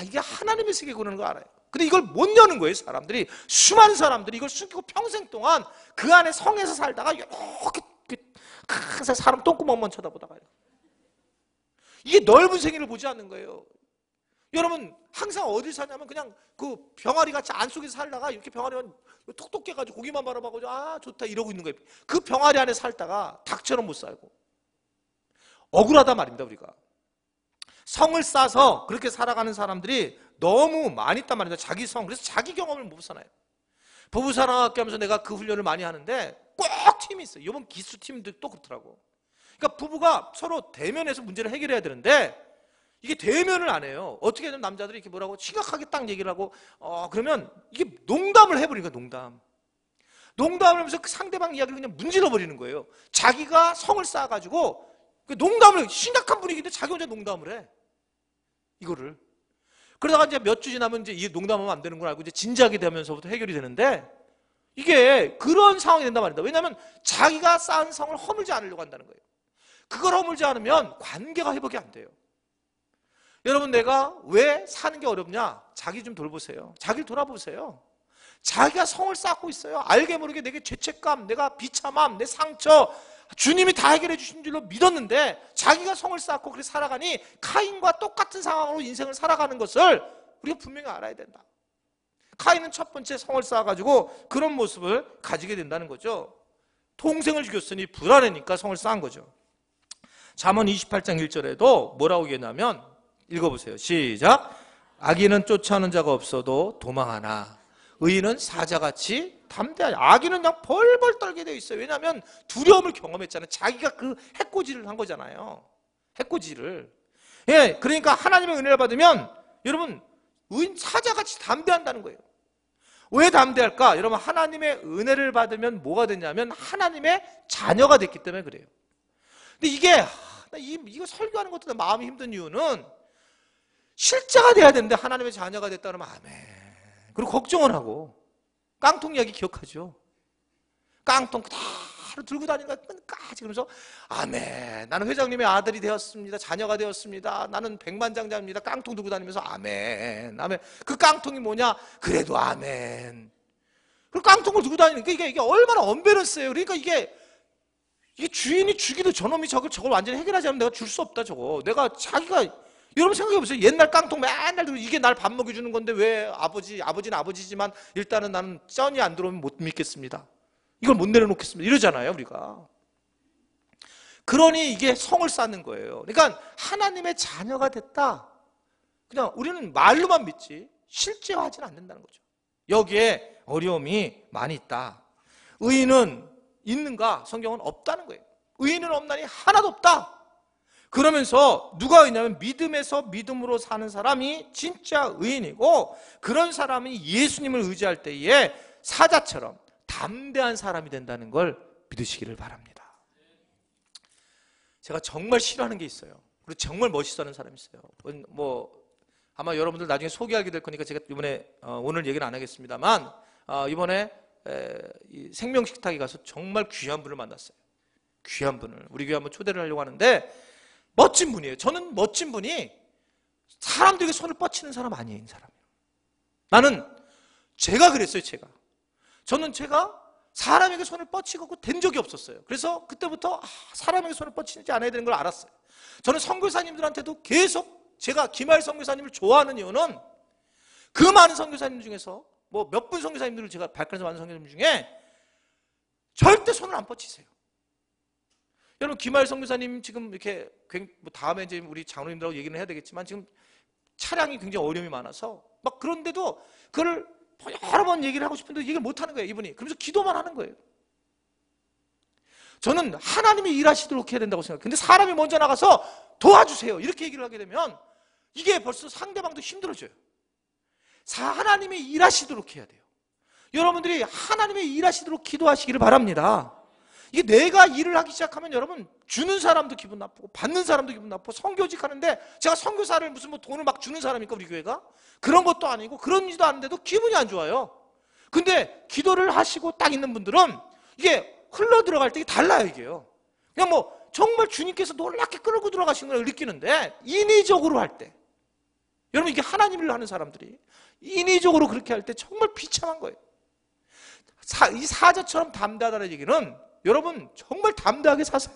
이게 하나님의 세계구나는 거 알아요. 근데 이걸 못 여는 거예요, 사람들이. 수많은 사람들이 이걸 숨기고 평생 동안 그 안에 성에서 살다가 이렇게 큰 사람 똥구멍만 쳐다보다가 이게 넓은 세계를 보지 않는 거예요. 여러분, 항상 어디 사냐면 그냥 그 병아리 같이 안속에서 살다가 이렇게 병아리만 톡톡 깨가지고 고기만 바라보고 좋다 이러고 있는 거예요. 그 병아리 안에 살다가 닭처럼 못 살고 억울하단 말입니다. 우리가 성을 쌓아서 그렇게 살아가는 사람들이 너무 많이 있단 말입니다. 자기 성. 그래서 자기 경험을 못 사나요. 부부 사랑학교 하면서 내가 그 훈련을 많이 하는데 꼭 팀이 있어요. 이번 기수팀도 또 그렇더라고. 그러니까 부부가 서로 대면해서 문제를 해결해야 되는데 이게 대면을 안 해요. 어떻게 하면 남자들이 이렇게 뭐라고 심각하게 딱 얘기를 하고 그러면 이게 농담을 해버리는 거예요. 농담을 하면서 그 상대방 이야기를 그냥 문질러 버리는 거예요. 자기가 성을 쌓아가지고 그 농담을, 심각한 분위기인데 자기 혼자 농담을 해. 이거를. 그러다가 이제 몇 주 지나면 이제 이 농담하면 안 되는 걸 알고 이제 진지하게 되면서부터 해결이 되는데 이게 그런 상황이 된단 말입니다. 왜냐하면 자기가 쌓은 성을 허물지 않으려고 한다는 거예요. 그걸 허물지 않으면 관계가 회복이 안 돼요. 여러분, 내가 왜 사는 게 어렵냐? 자기 좀 돌보세요. 자기를 돌아보세요. 자기가 성을 쌓고 있어요. 알게 모르게 내게 죄책감, 내가 비참함, 내 상처 주님이 다 해결해 주신 줄로 믿었는데 자기가 성을 쌓고 그렇게 살아가니 카인과 똑같은 상황으로 인생을 살아가는 것을 우리가 분명히 알아야 된다. 카인은 첫 번째 성을 쌓아가지고 그런 모습을 가지게 된다는 거죠. 동생을 죽였으니 불안해니까 성을 쌓은 거죠. 잠언 28장 1절에도 뭐라고 얘기했냐면 읽어보세요. 시작. 악인은 쫓아오는 자가 없어도 도망하나 의인은 사자같이 담대하냐. 악인은 그냥 벌벌 떨게 되어 있어요. 왜냐하면 두려움을 경험했잖아요. 자기가 그 해코지를 한 거잖아요. 해코지를. 예, 그러니까 하나님의 은혜를 받으면 여러분 의인 사자같이 담대한다는 거예요. 왜 담대할까? 여러분, 하나님의 은혜를 받으면 뭐가 됐냐면 하나님의 자녀가 됐기 때문에 그래요. 근데 이거 설교하는 것도 마음이 힘든 이유는 실제가 돼야 되는데 하나님의 자녀가 됐다 그러면 아멘. 그리고 걱정을 하고 깡통 이야기 기억하죠? 깡통 그대로 들고 다니는 거야 끝까지. 그러면서 아멘, 나는 회장님의 아들이 되었습니다. 자녀가 되었습니다. 나는 백만장자입니다. 깡통 들고 다니면서 아멘, 아멘. 그 깡통이 뭐냐? 그래도 아멘. 그 깡통을 들고 다니니까 이게 얼마나 언밸런스예요. 그러니까 이게 주인이 주기도 저놈이 저걸 완전히 해결하지 않으면 내가 줄 수 없다 저거. 내가 자기가 여러분 생각해보세요. 옛날 깡통 맨날 들고 이게 날 밥 먹여주는 건데 왜 아버지는 아버지지만 일단은 나는 쩐이 안 들어오면 못 믿겠습니다. 이걸 못 내려놓겠습니다. 이러잖아요 우리가. 그러니 이게 성을 쌓는 거예요. 그러니까 하나님의 자녀가 됐다. 그냥 우리는 말로만 믿지 실제화하지는 않는다는 거죠. 여기에 어려움이 많이 있다. 의인은 있는가? 성경은 없다는 거예요. 의인은 없나니 하나도 없다. 그러면서 누가 있냐면 믿음에서 믿음으로 사는 사람이 진짜 의인이고, 그런 사람이 예수님을 의지할 때에 사자처럼 담대한 사람이 된다는 걸 믿으시기를 바랍니다. 제가 정말 싫어하는 게 있어요. 그리고 정말 멋있어하는 사람이 있어요. 아마 여러분들 나중에 소개하게 될 거니까 제가 이번에 오늘 얘기는 안 하겠습니다만, 이번에 생명식탁에 가서 정말 귀한 분을 만났어요. 귀한 분을 우리 교회 한번 초대를 하려고 하는데 멋진 분이에요. 저는 멋진 분이 사람들에게 손을 뻗치는 사람 아니에요. 이 사람. 나는 제가 그랬어요. 제가 사람에게 손을 뻗치고 된 적이 없었어요. 그래서 그때부터 사람에게 손을 뻗치지 않아야 되는 걸 알았어요. 저는 선교사님들한테도 계속 제가 김하일 선교사님을 좋아하는 이유는 그 많은 선교사님 중에서 몇 분 선교사님들을 제가 발간해서 많은 선교사님 중에 절대 손을 안 뻗치세요. 여러분 김하일 선교사님 지금 이렇게 다음에 이제 우리 장로님들하고 얘기를 해야 되겠지만 지금 차량이 굉장히 어려움이 많아서 그런데도 그걸 여러 번 얘기를 하고 싶은데 얘기를 못 하는 거예요, 이분이. 그러면서 기도만 하는 거예요. 저는 하나님이 일하시도록 해야 된다고 생각해요. 근데 사람이 먼저 나가서 도와주세요 이렇게 얘기를 하게 되면 이게 벌써 상대방도 힘들어져요. 하나님이 일하시도록 해야 돼요. 여러분들이 하나님이 일하시도록 기도하시기를 바랍니다. 이게 내가 일을 하기 시작하면 여러분 주는 사람도 기분 나쁘고 받는 사람도 기분 나쁘고, 선교직 하는데 제가 선교사를 무슨 돈을 막 주는 사람입니까 우리 교회가? 그런 것도 아니고 그런지도 않은데도 기분이 안 좋아요. 근데 기도를 하시고 딱 있는 분들은 이게 흘러 들어갈 때 달라요. 이게요. 그냥 정말 주님께서 놀랍게 끌고 들어가시는 걸 느끼는데, 인위적으로 할 때, 여러분 이게 하나님 일을 하는 사람들이 인위적으로 그렇게 할 때 정말 비참한 거예요. 이 사자처럼 담대하다는 얘기는 여러분 정말 담대하게 사세요.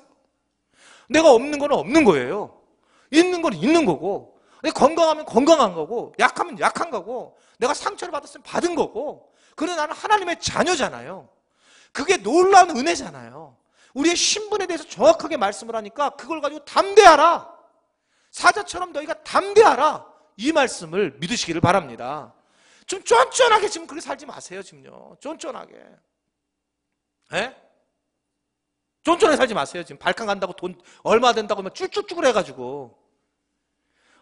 내가 없는 건 없는 거예요. 있는 건 있는 거고, 내가 건강하면 건강한 거고, 약하면 약한 거고, 내가 상처를 받았으면 받은 거고, 그러나 나는 하나님의 자녀잖아요. 그게 놀라운 은혜잖아요. 우리의 신분에 대해서 정확하게 말씀을 하니까 그걸 가지고 담대하라, 사자처럼 너희가 담대하라, 이 말씀을 믿으시기를 바랍니다. 좀 쫀쫀하게 지금 그렇게 살지 마세요. 지금요 쫀쫀하게. 쫀쫀하게 살지 마세요. 지금 발칸 간다고 돈 얼마 된다고 하면 쭈쭈쭈 해가지고.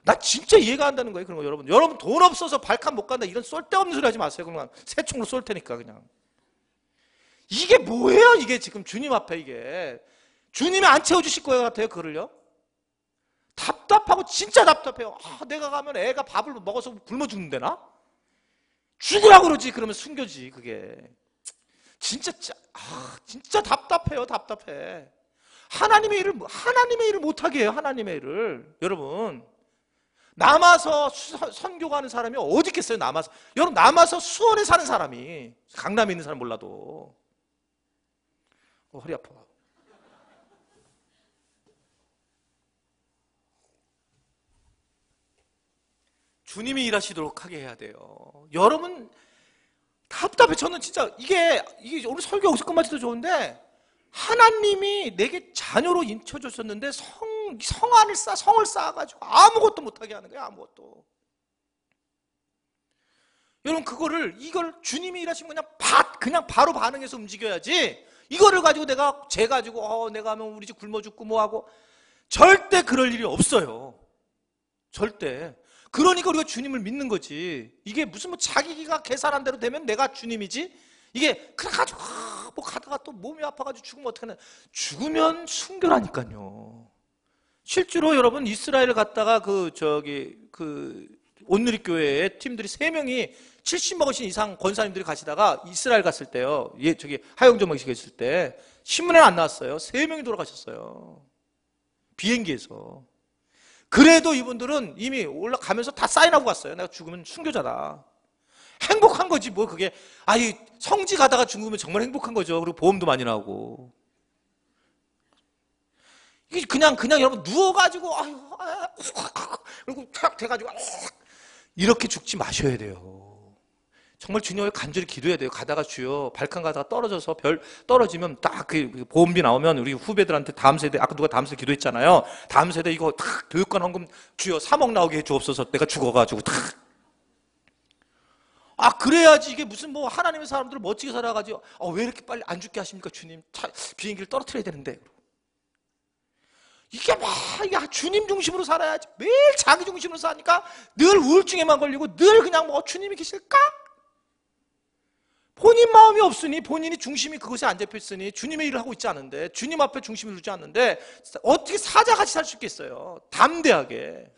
나 진짜 이해가 안 되는 거예요. 그런 거 여러분 돈 없어서 발칸 못 간다 이런 쏠데없는 소리 하지 마세요. 그러면 새총으로 쏠 테니까 그냥. 이게 뭐예요? 이게 지금 주님 앞에 이게 주님이 안 채워주실 것 같아요. 그걸요? 답답하고 진짜 답답해요. 내가 가면 애가 밥을 먹어서 굶어 죽는데나? 죽으라고 그러지. 그러면 숨겨지. 그게 진짜 답답해요. 답답해. 하나님의 일을 못하게 해요. 하나님의 일을. 여러분 남아서 선교 가는 사람이 어디 있겠어요? 여러분 남아서 수원에 사는 사람이, 강남에 있는 사람 몰라도. 허리 아파. 주님이 일하시도록 하게 해야 돼요. 여러분 답답해. 저는 진짜 이게 오늘 설교 여기서 끝마쳐도 좋은데, 하나님이 내게 자녀로 인쳐줬었는데 성을 쌓아가지고 아무것도 못하게 하는 거예요. 아무것도. 여러분 이걸 주님이 일하신 거 그냥 바로 반응해서 움직여야지, 이거를 가지고 내가 하면 우리 집 굶어 죽고 뭐하고, 절대 그럴 일이 없어요. 절대. 그러니까 우리가 주님을 믿는 거지. 이게 무슨 자기가 계산한 대로 되면 내가 주님이지? 이게 그래가지고 가다가 또 몸이 아파가지고 죽으면 어떡하나. 죽으면 순교라니까요. 실제로 여러분 이스라엘 갔다가 온누리교회에 팀들이 3명이 70먹으신 이상 권사님들이 가시다가 이스라엘 갔을 때요. 하영조 먹이시게 있을 때 신문에 안 나왔어요. 3명이 돌아가셨어요. 비행기에서. 그래도 이분들은 이미 올라가면서 다 사인하고 갔어요. 내가 죽으면 순교자다. 행복한 거지 뭐 그게. 아이 성지 가다가 죽으면 정말 행복한 거죠. 그리고 보험도 많이 나오고. 이게 그냥 여러분 누워가지고 그리고 탁 돼가지고 이렇게 죽지 마셔야 돼요. 정말 주님을 간절히 기도해야 돼요. 가다가 주여 발칸 가다가 떨어져서 별 떨어지면 딱 그 보험비 나오면 우리 후배들한테 다음 세대, 아까 누가 다음 세대 기도했잖아요. 다음 세대 이거 탁 교육관 헌금 주여 3억 나오게 해주옵소서. 내가 죽어가지고 탁. 그래야지. 이게 무슨 뭐 하나님의 사람들을 멋지게 살아가지고 왜 이렇게 빨리 안 죽게 하십니까 주님? 비행기를 떨어뜨려야 되는데. 이게 주님 중심으로 살아야지. 매일 자기 중심으로 사니까 늘 우울증에만 걸리고 늘 그냥 뭐 주님이 계실까? 본인 마음이 없으니, 본인이 중심이 그것에 안 잡혀있으니 주님의 일을 하고 있지 않은데, 주님 앞에 중심을 두지 않는데 어떻게 사자같이 살 수 있겠어요? 담대하게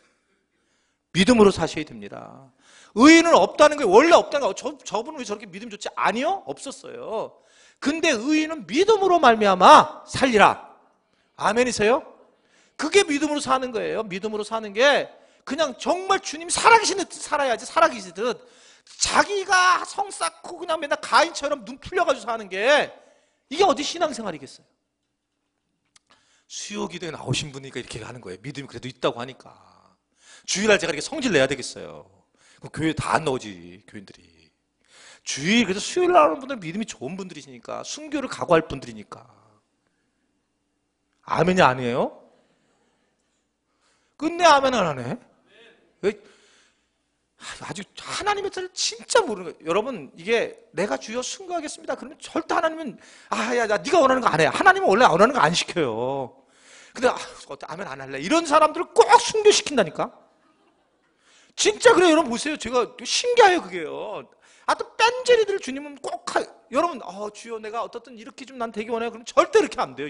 믿음으로 사셔야 됩니다. 의인은 없다는 게 원래 없다는 거예요. 저분은 왜 저렇게 믿음 좋지? 아니요, 없었어요. 근데 의인은 믿음으로 말미암아 살리라. 아멘이세요? 그게 믿음으로 사는 거예요. 믿음으로 사는 게 그냥 정말 주님이 살아계시는 듯 살아야지. 살아계시듯 자기가 성 쌓고 그냥 맨날 가인처럼 눈 풀려가지고 사는 게 이게 어디 신앙생활이겠어요? 수요기도에 나오신 분이니까 이렇게 하는 거예요. 믿음이 그래도 있다고 하니까. 주일날 제가 이렇게 성질 내야 되겠어요? 교회 다 안 나오지 교인들이. 주일 그래서 수요일 나오는 분들은 믿음이 좋은 분들이시니까, 순교를 각오할 분들이니까. 아멘이 아니에요? 끝내 아멘 안 하네? 왜? 아주 하나님의 뜻을 진짜 모르는 거예요. 여러분, 이게 내가 주여 순교하겠습니다 그러면 절대 하나님은 야 네가 원하는 거 안 해. 하나님은 원래 원하는 거 안 시켜요. 근데 아멘 안 할래 이런 사람들을 꼭 순교시킨다니까. 진짜 그래요. 여러분 보세요. 제가 신기해요 그게요. 또 뺀제리들 주님은 꼭 여러분 주여 내가 어떻든 이렇게 좀 난 되기 원해요. 그럼 절대 이렇게 안 돼요.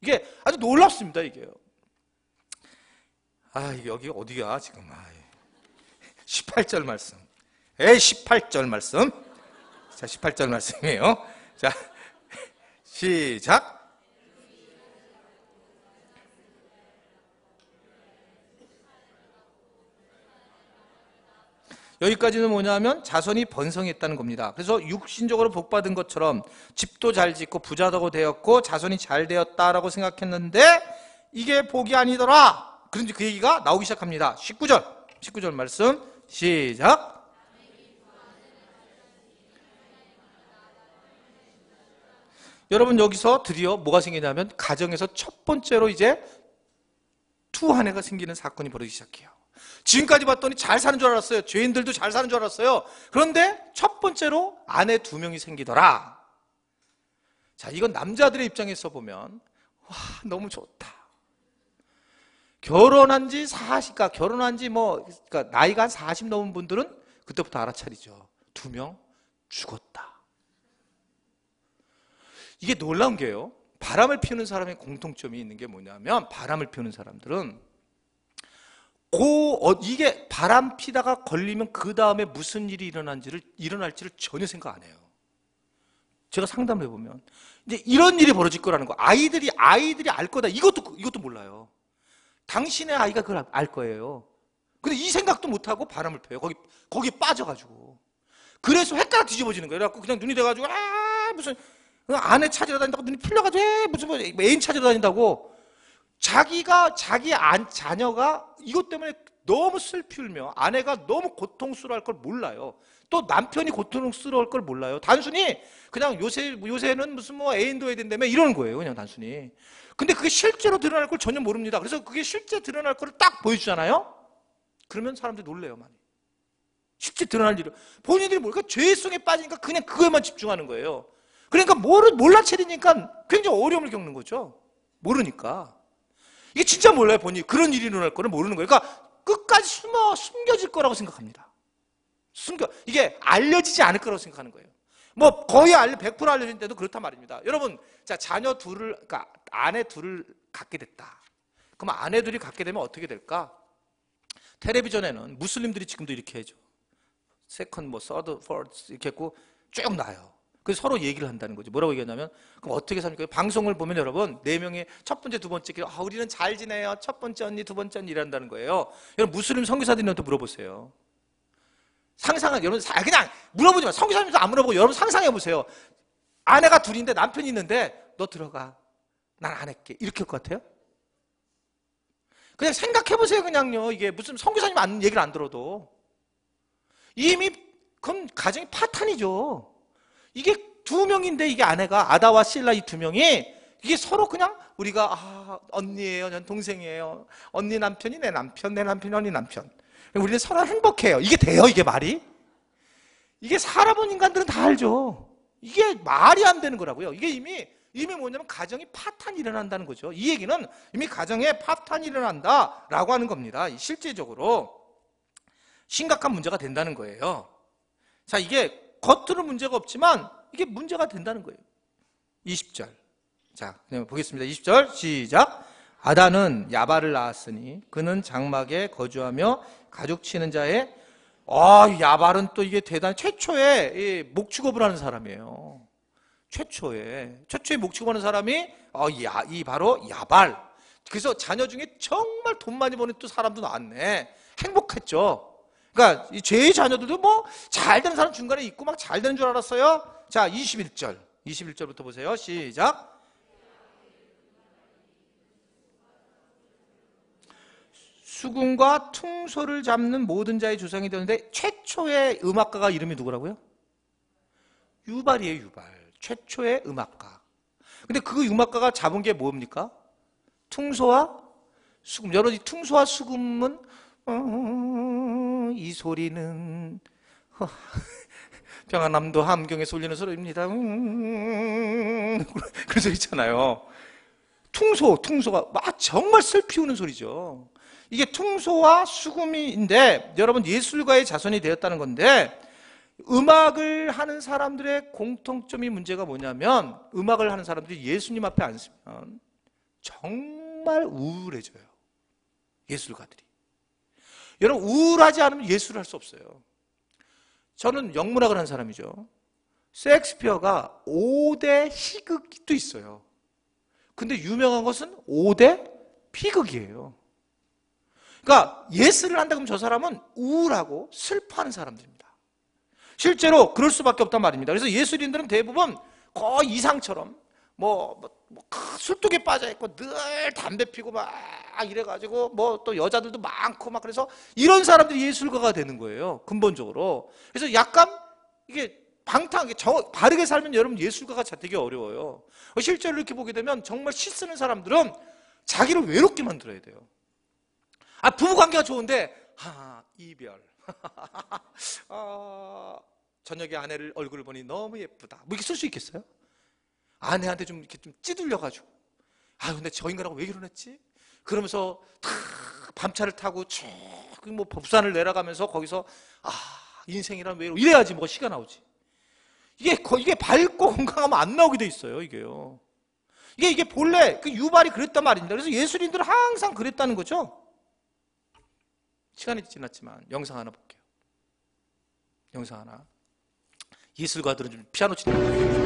이게 아주 놀랍습니다. 이게요. 이게 여기 어디야 지금. 18절 말씀. 18절 말씀. 자, 18절 말씀이에요. 자, 시작. 여기까지는 뭐냐면 자손이 번성했다는 겁니다. 그래서 육신적으로 복받은 것처럼 집도 잘 짓고 부자도 되었고 자손이 잘 되었다라고 생각했는데 이게 복이 아니더라. 그런지 그 얘기가 나오기 시작합니다. 19절 말씀 시작. 여러분 여기서 드디어 뭐가 생기냐면 가정에서 첫 번째로 이제 한 해가 생기는 사건이 벌어지기 시작해요. 지금까지 봤더니 잘 사는 줄 알았어요. 죄인들도 잘 사는 줄 알았어요. 그런데 첫 번째로 아내 2명이 생기더라. 자, 이건 남자들의 입장에서 보면 너무 좋다. 결혼한 지 그러니까 나이가 한 40 넘은 분들은 그때부터 알아차리죠. 2명 죽었다. 이게 놀라운 게요. 바람을 피우는 사람의 공통점이 있는 게 뭐냐면, 바람을 피우는 사람들은 이게 바람 피다가 걸리면 그 다음에 무슨 일이 일어날지를 전혀 생각 안 해요. 제가 상담을 해보면 이제 이런 일이 벌어질 거라는 거. 아이들이 알 거다. 이것도 몰라요. 당신의 아이가 그걸 알 거예요. 근데 이 생각도 못 하고 바람을 펴요. 거기 빠져가지고. 그래서 헷갈려 뒤집어지는 거예요. 그래갖고 그냥 눈이 돼가지고 무슨 아내 찾으러 다닌다고 눈이 풀려가지고 무슨 애인 찾으러 다닌다고. 자기 자녀가 이것 때문에 너무 슬피 울며 아내가 너무 고통스러워할 걸 몰라요. 또 남편이 고통스러울 걸 몰라요. 단순히 그냥 요새는 무슨 애인도 해야 된다며 이러는 거예요. 그냥 단순히. 근데 그게 실제로 드러날 걸 전혀 모릅니다. 그래서 그게 실제 드러날 걸 딱 보여주잖아요. 그러면 사람들이 놀래요, 많이. 실제 드러날 일을 본인들이 모르니까 죄성에 빠지니까 그냥 그거에만 집중하는 거예요. 그러니까 몰라채리니까 굉장히 어려움을 겪는 거죠. 모르니까. 이게 진짜 몰라요, 본인이. 그런 일이 일어날 거를 모르는 거예요. 그러니까 끝까지 숨겨질 거라고 생각합니다. 이게 알려지지 않을 거라고 생각하는 거예요. 거의 100% 알려진 때도 그렇단 말입니다. 여러분, 자, 그러니까 아내 둘을 갖게 됐다. 그럼 아내 둘이 갖게 되면 어떻게 될까? 텔레비전에는 무슬림들이 지금도 이렇게 해죠. 세컨드, 서드, 포스 이렇게 했고 쭉 나요. 그래서 서로 얘기를 한다는 거죠. 뭐라고 얘기하냐면, 그럼 어떻게 삽니까? 방송을 보면 여러분, 4명이 첫 번째, 두 번째, 우리는 잘 지내요. 첫 번째 언니, 두 번째 언니 이란다는 거예요. 여러분, 무슬림 선교사들한테 물어보세요. 여러분 그냥 물어보지 마. 선교사님도 안 물어보고 여러분 상상해 보세요. 아내가 둘인데 남편이 있는데 너 들어가. 난 안 할게. 이렇게 할 것 같아요? 그냥 생각해 보세요. 그냥요. 이게 무슨 선교사님 얘기를 안 들어도 이미 그건 가정이 파탄이죠. 이게 두 명인데 이게 아내가 아다와 실라 이 두 명이 이게 서로 그냥 우리가 언니예요, 전 동생이에요. 언니 남편이 내 남편, 내 남편이 언니 남편. 우리는 서로 행복해요. 이게 돼요? 이게 말이? 이게 살아본 인간들은 다 알죠. 이게 말이 안 되는 거라고요. 이게 이미 뭐냐면 가정이 파탄이 일어난다는 거죠. 이 얘기는 이미 가정에 파탄이 일어난다라고 하는 겁니다. 실제적으로 심각한 문제가 된다는 거예요. 자, 이게 겉으로 문제가 없지만 이게 문제가 된다는 거예요. 20절. 자, 그냥 보겠습니다. 20절 시작. 아다는 야발을 낳았으니 그는 장막에 거주하며 가죽 치는 자의 야발은 또 이게 대단히 최초의 목축업을 하는 사람이에요. 최초의 목축업하는 사람이 바로 야발. 그래서 자녀 중에 정말 돈 많이 버는 또 사람도 나왔네. 행복했죠. 그러니까 제 자녀들도 뭐 잘 되는 사람 중간에 있고 막 잘 되는 줄 알았어요. 자, 21절부터 보세요. 시작. 수금과 퉁소를 잡는 모든 자의 조상이 되는데 최초의 음악가가 이름이 누구라고요? 유발이에요. 유발. 최초의 음악가. 근데 그 음악가가 잡은 게 뭡니까? 퉁소와 수금. 여러분, 이 퉁소와 수금은 이 소리는 평안남도 함경에서 울리는 소리입니다. 그런 소리 있잖아요. 퉁소가 정말 슬피 우는 소리죠. 이게 퉁소와 수금인데 여러분 예술가의 자손이 되었다는 건데, 음악을 하는 사람들의 공통점이 문제가 뭐냐면 음악을 하는 사람들이 예수님 앞에 안 서면 정말 우울해져요. 예술가들이. 여러분, 우울하지 않으면 예술을 할 수 없어요. 저는 영문학을 한 사람이죠. 셰익스피어가 5대 희극도 있어요. 근데 유명한 것은 5대 비극이에요. 그러니까 예술을 한다 그러면 저 사람은 우울하고 슬퍼하는 사람들입니다. 실제로 그럴 수밖에 없단 말입니다. 그래서 예술인들은 대부분 거의 이상처럼 술독에 빠져 있고 늘 담배 피고 막 이래가지고 또 여자들도 많고 막 그래서 이런 사람들이 예술가가 되는 거예요. 근본적으로. 그래서 약간 이게 바르게 살면 여러분 예술가가 되기 어려워요. 실제로 이렇게 보게 되면 정말 시 쓰는 사람들은 자기를 외롭게 만들어야 돼요. 부부관계가 좋은데 이별. 저녁에 아내를 얼굴을 보니 너무 예쁘다. 이렇게 쓸 수 있겠어요? 아내한테 좀 이렇게 좀 찌들려가지고 근데 저 인간하고 왜 결혼했지? 그러면서 다 밤차를 타고 쭉 부산을 내려가면서 거기서 인생이란 왜 이래야지 뭐가 시가 나오지. 이게 밝고 건강하면 안 나오게 돼 있어요. 이게요. 이게 본래 그 유발이 그랬단 말입니다. 그래서 예술인들은 항상 그랬다는 거죠. 시간이 지났지만 영상 하나 볼게요. 영상 하나. 예술가들은 좀 피아노 치는 거.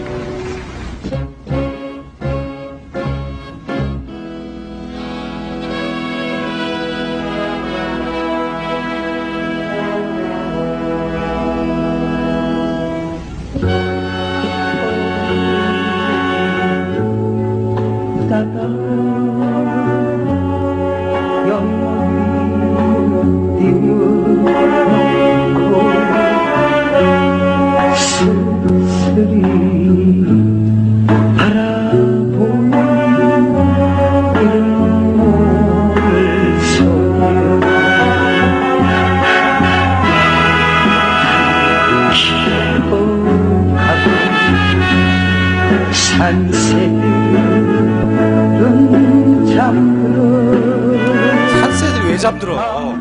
산새들이 왜 잠들어?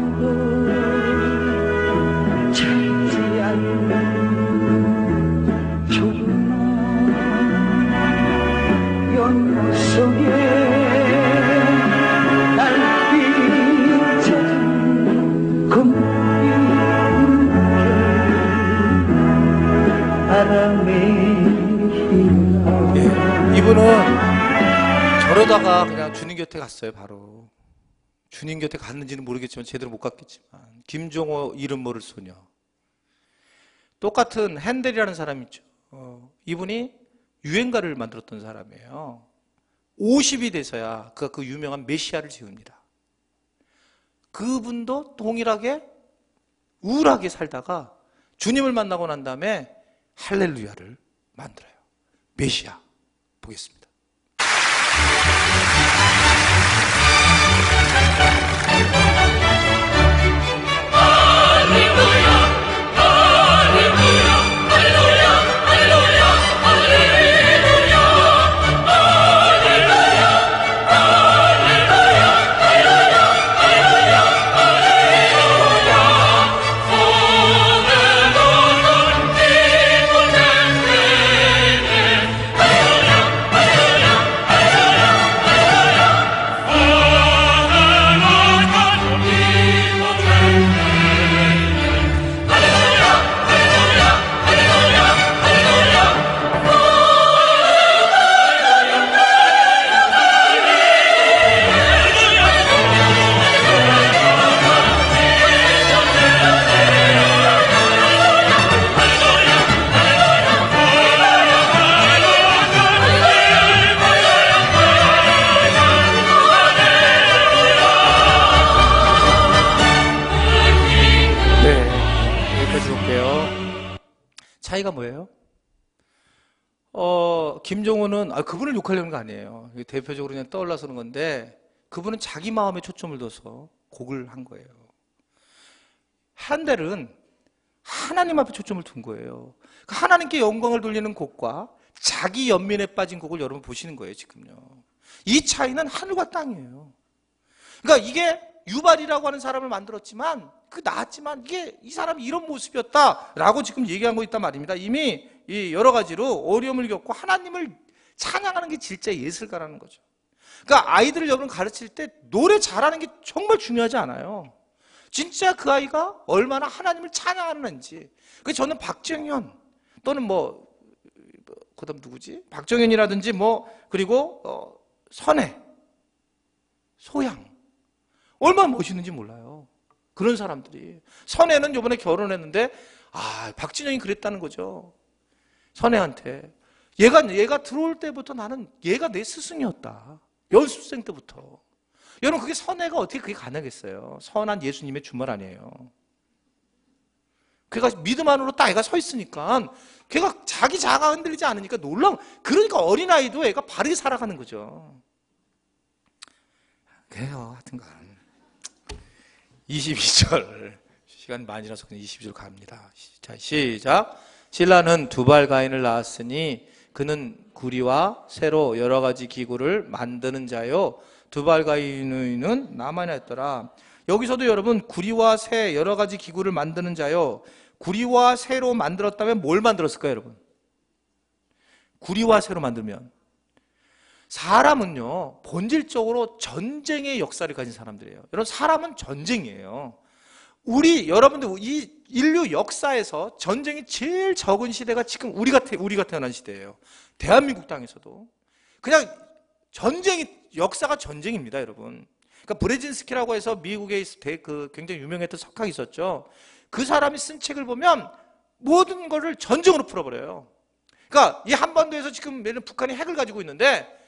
이분은 저러다가 그냥 주님 곁에 갔어요. 바로 주님 곁에 갔는지는 모르겠지만 제대로 못 갔겠지만 김종호 이름 모를 소녀. 똑같은 핸델이라는 사람이 있죠. 이분이 유행가를 만들었던 사람이에요. 50이 돼서야 그 유명한 메시아를 지읍니다. 그분도 동일하게 우울하게 살다가 주님을 만나고 난 다음에 할렐루야를 만들어요. 메시아 보겠습니다. 차이가 뭐예요? 김종호는 그분을 욕하려는 거 아니에요. 대표적으로 그냥 떠올라서 그런 건데 그분은 자기 마음에 초점을 둬서 곡을 한 거예요. 한델은 하나님 앞에 초점을 둔 거예요. 하나님께 영광을 돌리는 곡과 자기 연민에 빠진 곡을 여러분 보시는 거예요, 지금요. 이 차이는 하늘과 땅이에요. 그러니까 이게 유발이라고 하는 사람을 만들었지만 나았지만 이게 이 사람이 이런 모습이었다라고 지금 얘기한 거 있단 말입니다. 이미 이 여러 가지로 어려움을 겪고 하나님을 찬양하는 게 진짜 예술가라는 거죠. 그러니까 아이들을 여러분 가르칠 때 노래 잘하는 게 정말 중요하지 않아요. 진짜 그 아이가 얼마나 하나님을 찬양하는지. 그래서 저는 박정현 또는 그다음 누구지? 박정현이라든지 그리고 선혜, 소양 얼마나 멋있는지 몰라요. 그런 사람들이. 선혜는 이번에 결혼했는데 박진영이 그랬다는 거죠. 선혜한테 얘가 들어올 때부터 나는 얘가 내 스승이었다. 연습생 때부터. 여러분 그게 선혜가 어떻게 그게 가능했어요? 선한 예수님의 주말 아니에요. 걔가 믿음 안으로 딱 애가 서 있으니까 걔가 자기 자아가 흔들리지 않으니까 놀라운. 그러니까 어린아이도 애가 바르게 살아가는 거죠. 그래요. 하여튼간 22절 시간 많이 지나서 그냥 22절 갑니다. 자, 시작. 신라는 두발 가인을 낳았으니 그는 구리와 새로 여러 가지 기구를 만드는 자요 두발 가인은 나만이 했더라. 여기서도 여러분 구리와 새 여러 가지 기구를 만드는 자요. 구리와 새로 만들었다면 뭘 만들었을까요, 여러분? 구리와 새로 만들면 사람은요 본질적으로 전쟁의 역사를 가진 사람들이에요. 여러분 사람은 전쟁이에요. 여러분들 이 인류 역사에서 전쟁이 제일 적은 시대가 지금 우리가 태어난 시대예요. 대한민국 땅에서도 그냥 역사가 전쟁입니다, 여러분. 그러니까 브레진스키라고 해서 미국에 굉장히 유명했던 석학이 있었죠. 그 사람이 쓴 책을 보면 모든 거를 전쟁으로 풀어버려요. 그러니까 이 한반도에서 지금 북한이 핵을 가지고 있는데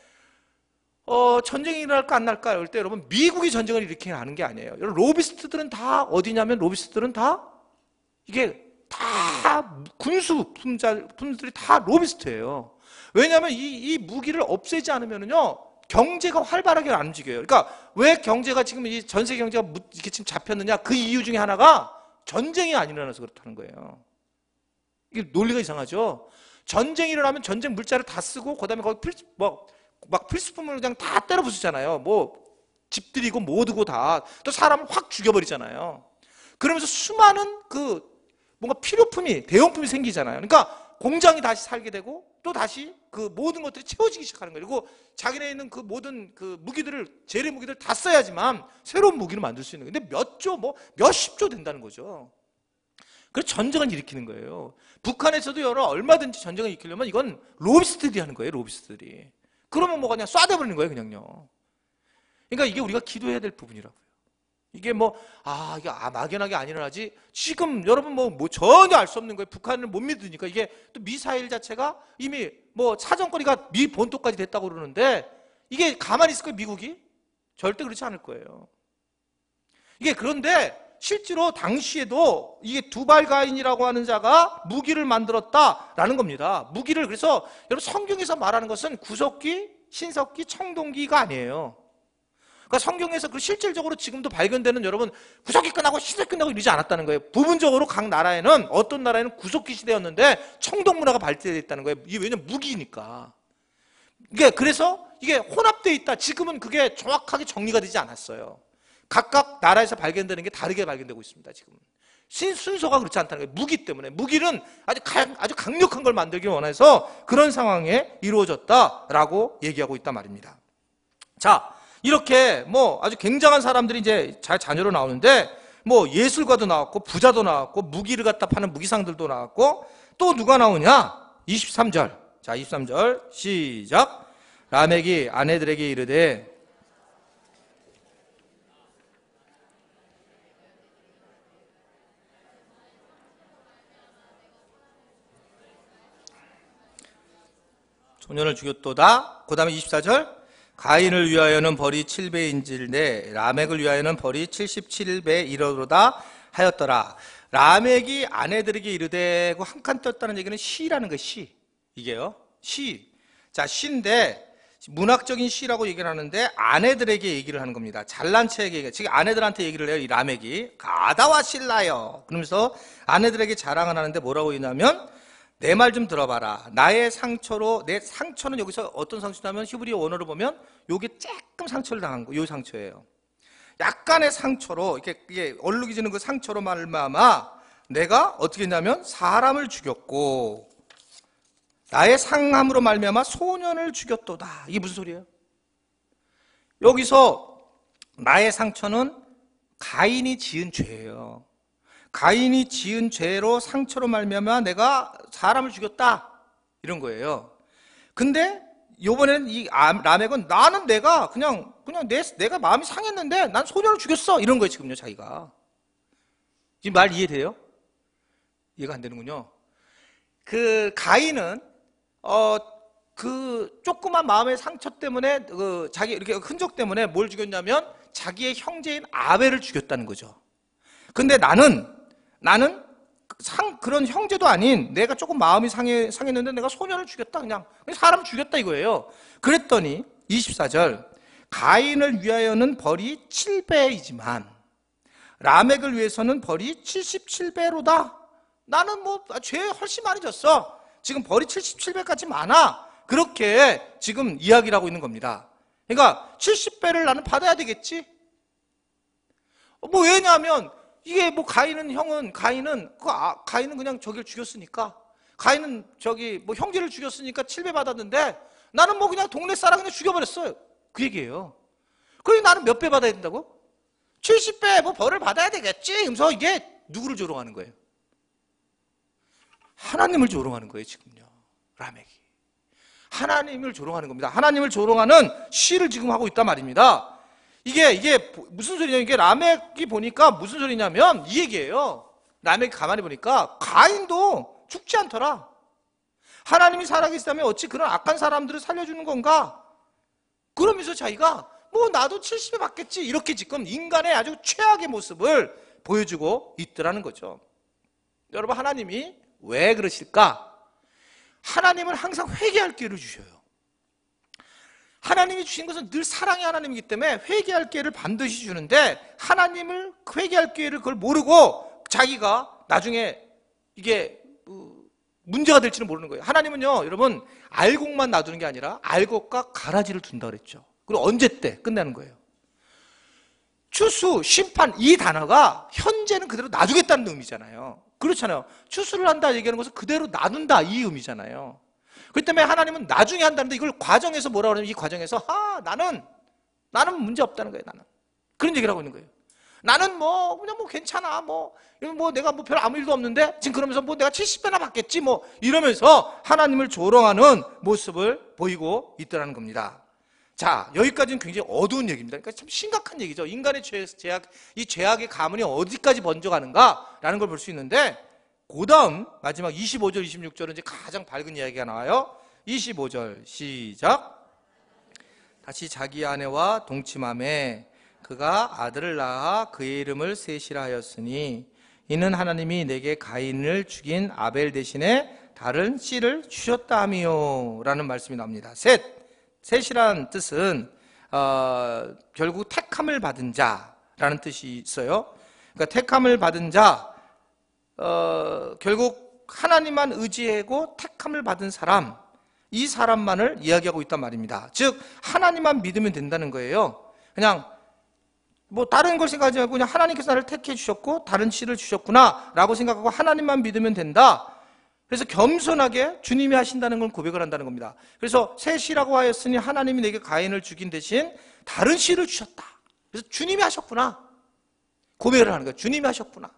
전쟁이 일어날까 안 날까 할 때 여러분 미국이 전쟁을 일으키게 하는 게 아니에요. 여러분 로비스트들은 다 어디냐면 로비스트들은 다 이게 다 군수 분들이 다 로비스트예요. 왜냐하면 이 무기를 없애지 않으면요 경제가 활발하게 안 움직여요. 그러니까 왜 경제가 지금 이 전 세계 경제가 이렇게 지금 잡혔느냐 그 이유 중에 하나가 전쟁이 안 일어나서 그렇다는 거예요. 이게 논리가 이상하죠. 전쟁이 일어나면 전쟁 물자를 다 쓰고 그다음에 거기 필수품을 그냥 다 때려 부수잖아요. 집들이고 뭐드고 다. 또 사람을 확 죽여버리잖아요. 그러면서 수많은 뭔가 필요품이, 대용품이 생기잖아요. 그러니까 공장이 다시 살게 되고 또 다시 그 모든 것들이 채워지기 시작하는 거예요. 그리고 자기네 있는 그 모든 그 무기들을, 재래 무기들을 다 써야지만 새로운 무기를 만들 수 있는 거예요. 근데 몇 조, 몇십 조 된다는 거죠. 그래서 전쟁을 일으키는 거예요. 북한에서도 얼마든지 전쟁을 일으키려면 이건 로비스트들이 하는 거예요, 로비스트들이. 그러면 그냥 쏴대버리는 거예요, 그냥요. 그러니까 이게 우리가 기도해야 될 부분이라고요. 이게 이게 막연하게 안 일어나지. 지금 여러분 전혀 알 수 없는 거예요. 북한을 못 믿으니까. 이게 또 미사일 자체가 이미 사정거리가 미 본토까지 됐다고 그러는데 이게 가만히 있을 거예요, 미국이? 절대 그렇지 않을 거예요. 이게 그런데 실제로 당시에도 이게 두발가인이라고 하는 자가 무기를 만들었다라는 겁니다. 무기를. 그래서 여러분 성경에서 말하는 것은 구석기, 신석기, 청동기가 아니에요. 그러니까 성경에서 실질적으로 지금도 발견되는 여러분 구석기 끝나고 신석기 끝나고 이러지 않았다는 거예요. 부분적으로 각 나라에는 어떤 나라에는 구석기 시대였는데 청동 문화가 발달되어 있다는 거예요. 이게 왜냐면 무기니까. 그래서 이게 혼합되어 있다. 지금은 그게 정확하게 정리가 되지 않았어요. 각각 나라에서 발견되는 게 다르게 발견되고 있습니다. 지금 순서가 그렇지 않다는 거예요. 무기 때문에. 무기는 아주 강력한 걸 만들기 원해서 그런 상황에 이루어졌다라고 얘기하고 있단 말입니다. 자, 이렇게 아주 굉장한 사람들이 이제 잘 자녀로 나오는데 예술가도 나왔고 부자도 나왔고 무기를 갖다 파는 무기상들도 나왔고 또 누가 나오냐? 23절. 자, 23절 시작. 라멕이 아내들에게 이르되 소년을 죽였도다. 그 다음에 24절 가인을 위하여는 벌이 7배인질내 라멕을 위하여는 벌이 77배 이르도다 하였더라. 라멕이 아내들에게 이르되 한 칸 떴다는 얘기는 시라는 거예요. 시. 이게요. 시. 자, 시인데 문학적인 시라고 얘기를 하는데 아내들에게 얘기를 하는 겁니다. 잘난 체에게 지금 아내들한테 얘기를 해요. 이 라멕이 가다와 실라요. 그러면서 아내들에게 자랑을 하는데 뭐라고 했냐면 내 말 좀 들어봐라. 나의 상처로, 내 상처는 여기서 어떤 상처냐면 히브리어 원어를 보면 요게 조금 상처를 당한 거, 요 상처예요. 약간의 상처로 이게 얼룩이지는 그 상처로 말미암아 내가 어떻게 했냐면 사람을 죽였고 나의 상함으로 말미암아 소년을 죽였도다. 이게 무슨 소리예요? 여기서 나의 상처는 가인이 지은 죄예요. 가인이 지은 죄로 상처로 말미암아 내가 사람을 죽였다 이런 거예요. 근데 이번에는 이 라멕은 나는 내가 그냥 내가 마음이 상했는데 난 소년을 죽였어 이런 거예요. 지금요 자기가. 지금 말 이해돼요? 이해가 안 되는군요. 그 가인은 그 조그만 마음의 상처 때문에 자기 이렇게 흔적 때문에 뭘 죽였냐면 자기의 형제인 아벨을 죽였다는 거죠. 근데 나는 그런 형제도 아닌 내가 조금 마음이 상했는데 내가 소년을 죽였다. 그냥 사람 죽였다 이거예요. 그랬더니 24절 가인을 위하여는 벌이 7배이지만 라멕을 위해서는 벌이 77배로다. 나는 죄 훨씬 많이 졌어. 지금 벌이 77배까지 많아. 그렇게 지금 이야기를 하고 있는 겁니다. 그러니까 70배를 나는 받아야 되겠지. 왜냐하면 이게 가인은 그냥 저기를 죽였으니까 가인은 형제를 죽였으니까 7배 받았는데 나는 그냥 동네 사람 그냥 죽여버렸어요. 그 얘기예요. 그러니 나는 몇 배 받아야 된다고? 70배 벌을 받아야 되겠지. 그래서 이게 누구를 조롱하는 거예요? 하나님을 조롱하는 거예요. 지금요 라멕이 하나님을 조롱하는 겁니다. 하나님을 조롱하는 시를 지금 하고 있단 말입니다. 이게 무슨 소리냐? 이게 라멕이 보니까 무슨 소리냐면 이 얘기예요. 라멕이 가만히 보니까 가인도 죽지 않더라. 하나님이 살아계시다면 어찌 그런 악한 사람들을 살려주는 건가? 그러면서 자기가 나도 70배 받겠지 이렇게 지금 인간의 아주 최악의 모습을 보여주고 있더라는 거죠. 여러분 하나님이 왜 그러실까? 하나님은 항상 회개할 기회를 주셔요. 하나님이 주신 것은 늘 사랑의 하나님이기 때문에 회개할 기회를 반드시 주는데 하나님을 회개할 기회를 그걸 모르고 자기가 나중에 이게 문제가 될지는 모르는 거예요. 하나님은요 여러분 알곡만 놔두는 게 아니라 알곡과 가라지를 둔다 그랬죠. 그리고 언제 때 끝나는 거예요. 추수, 심판 이 단어가 현재는 그대로 놔두겠다는 의미잖아요. 그렇잖아요. 추수를 한다 얘기하는 것은 그대로 놔둔다 이 의미잖아요. 그렇기 때문에 하나님은 나중에 한다는데 이걸 과정에서 뭐라고 그러냐면 이 과정에서 나는 문제 없다는 거예요. 나는 그런 얘기를 하고 있는 거예요. 나는 그냥 괜찮아 내가 별 아무 일도 없는데 지금 그러면서 내가 70배나 받겠지 이러면서 하나님을 조롱하는 모습을 보이고 있더라는 겁니다. 자, 여기까지는 굉장히 어두운 얘기입니다. 그러니까 참 심각한 얘기죠. 인간의 죄악, 이 죄악의 가문이 어디까지 번져가는가라는 걸 볼 수 있는데, 그 다음 마지막 25절, 26절은 이제 가장 밝은 이야기가 나와요. 25절 시작. 다시 자기 아내와 동침함에 그가 아들을 낳아 그의 이름을 셋이라 하였으니 이는 하나님이 내게 가인을 죽인 아벨 대신에 다른 씨를 주셨다 하미요 라는 말씀이 나옵니다. 셋이라는 뜻은 결국 택함을 받은 자라는 뜻이 있어요. 그러니까 택함을 받은 자, 결국 하나님만 의지하고 택함을 받은 사람, 이 사람만을 이야기하고 있단 말입니다. 즉 하나님만 믿으면 된다는 거예요. 그냥 뭐 다른 걸 생각하지 말고 그냥 하나님께서 나를 택해 주셨고 다른 씨를 주셨구나 라고 생각하고 하나님만 믿으면 된다. 그래서 겸손하게 주님이 하신다는 걸 고백을 한다는 겁니다. 그래서 셋이라고 하였으니 하나님이 내게 가인을 죽인 대신 다른 씨를 주셨다. 그래서 주님이 하셨구나. 고백을 하는 거예요. 주님이 하셨구나.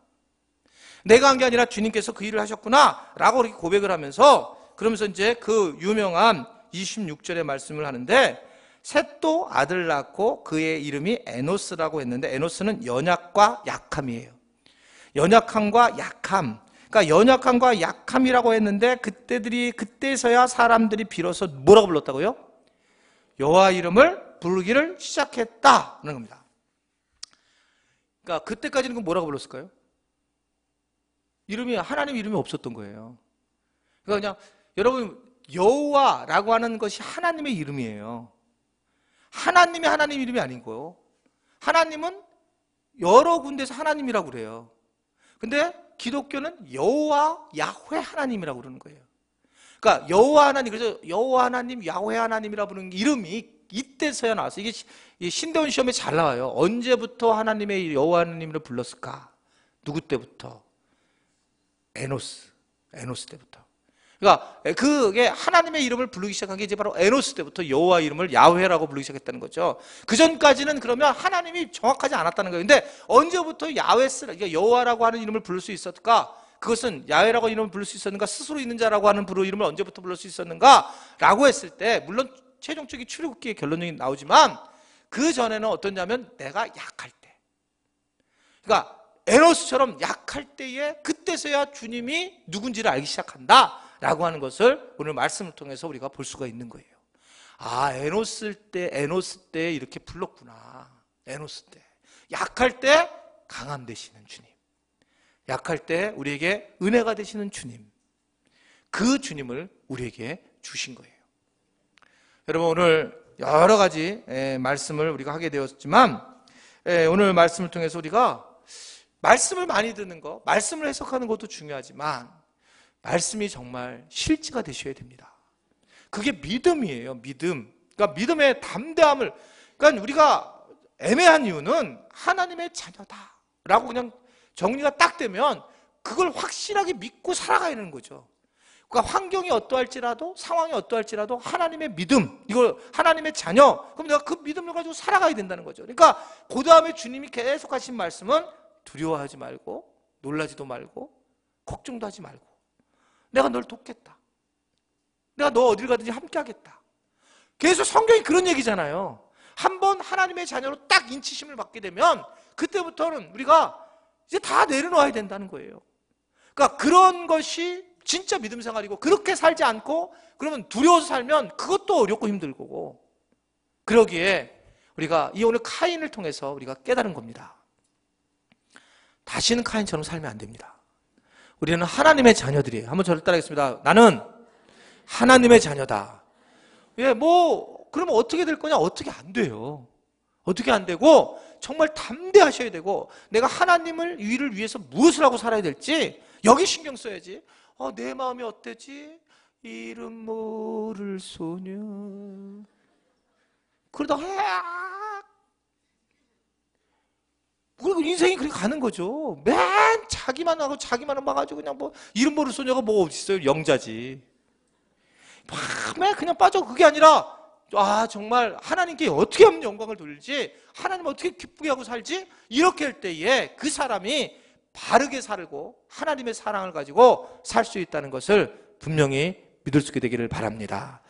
내가 한 게 아니라 주님께서 그 일을 하셨구나 라고 이렇게 고백을 하면서, 그러면서 이제 그 유명한 26절의 말씀을 하는데, 셋도 아들 낳고 그의 이름이 에노스라고 했는데, 에노스는 연약과 약함이에요. 연약함과 약함. 그러니까 연약함과 약함이라고 했는데, 그때서야 사람들이 비로소 뭐라고 불렀다고요? 여호와 이름을 부르기를 시작했다는 겁니다. 그러니까 그때까지는 뭐라고 불렀을까요? 하나님 이름이 없었던 거예요. 그러니까 그냥 여러분, 여호와라고 하는 것이 하나님의 이름이에요. 하나님이 하나님 이름이 아닌 거예요. 하나님은 여러 군데서 하나님이라고 그래요. 근데 기독교는 여호와 야훼 하나님이라고 그러는 거예요. 그러니까 여호와 하나님, 그래서 여호와 하나님, 야훼 하나님이라고 부르는 이름이 이때서야 나왔어요. 이게 신대원 시험에 잘 나와요. 언제부터 하나님의 여호와 하나님을 불렀을까? 누구 때부터? 에노스 때부터. 그러니까 그게 하나님의 이름을 부르기 시작한 게 이제 바로 에노스 때부터 여호와 이름을 야훼라고 부르기 시작했다는 거죠. 그 전까지는 그러면 하나님이 정확하지 않았다는 거예요. 근데 언제부터 그러니까 여호와라고 하는 이름을 부를 수 있었을까? 그것은 야훼라고 이름을 부를 수 있었는가? 스스로 있는 자라고 하는 이름을 언제부터 부를 수 있었는가? 라고 했을 때, 물론 최종적인 출애굽기의 결론이 나오지만 그 전에는 어떠냐면 내가 약할 때, 그러니까 에노스처럼 약할 때에 그때서야 주님이 누군지를 알기 시작한다 라고 하는 것을 오늘 말씀을 통해서 우리가 볼 수가 있는 거예요. 아, 에노스 때 이렇게 불렀구나. 에노스 때. 약할 때 강함 되시는 주님, 약할 때 우리에게 은혜가 되시는 주님, 그 주님을 우리에게 주신 거예요. 여러분, 오늘 여러 가지 말씀을 우리가 하게 되었지만, 오늘 말씀을 통해서 우리가 말씀을 많이 듣는 거, 말씀을 해석하는 것도 중요하지만 말씀이 정말 실제가 되셔야 됩니다. 그게 믿음이에요. 믿음. 그러니까 믿음의 담대함을, 그러니까 우리가 애매한 이유는 하나님의 자녀다라고 그냥 정리가 딱 되면 그걸 확실하게 믿고 살아가야 되는 거죠. 그러니까 환경이 어떠할지라도, 상황이 어떠할지라도 하나님의 믿음, 이걸 하나님의 자녀, 그럼 내가 그 믿음을 가지고 살아가야 된다는 거죠. 그러니까 그 다음에 주님이 계속 하신 말씀은 두려워하지 말고, 놀라지도 말고, 걱정도 하지 말고, 내가 널 돕겠다. 내가 너 어딜 가든지 함께 하겠다. 계속 성경이 그런 얘기잖아요. 한번 하나님의 자녀로 딱 인치심을 받게 되면 그때부터는 우리가 이제 다 내려놓아야 된다는 거예요. 그러니까 그런 것이 진짜 믿음 생활이고, 그렇게 살지 않고 그러면 두려워서 살면 그것도 어렵고 힘들고, 그러기에 우리가 이 오늘 카인을 통해서 우리가 깨달은 겁니다. 다시는 카인처럼 살면 안 됩니다. 우리는 하나님의 자녀들이에요. 한번 저를 따라하겠습니다. 나는 하나님의 자녀다. 그러면 어떻게 될 거냐? 어떻게 안 돼요. 어떻게 안 되고, 정말 담대하셔야 되고, 내가 하나님을 위를 위해서 무엇을 하고 살아야 될지 여기 신경 써야지. 내 마음이 어때지? 이름 모를 소녀. 그러다가 그리고 인생이 그렇게 가는 거죠. 맨 자기만 하고 자기만 봐가지고 그냥 이름 모를 소녀가 뭐 어디 있어요? 영자지. 맨 그냥 빠져. 그게 아니라 정말 하나님께 어떻게 하면 영광을 돌릴지, 하나님 어떻게 기쁘게 하고 살지, 이렇게 할 때에 그 사람이 바르게 살고 하나님의 사랑을 가지고 살 수 있다는 것을 분명히 믿을 수 있게 되기를 바랍니다.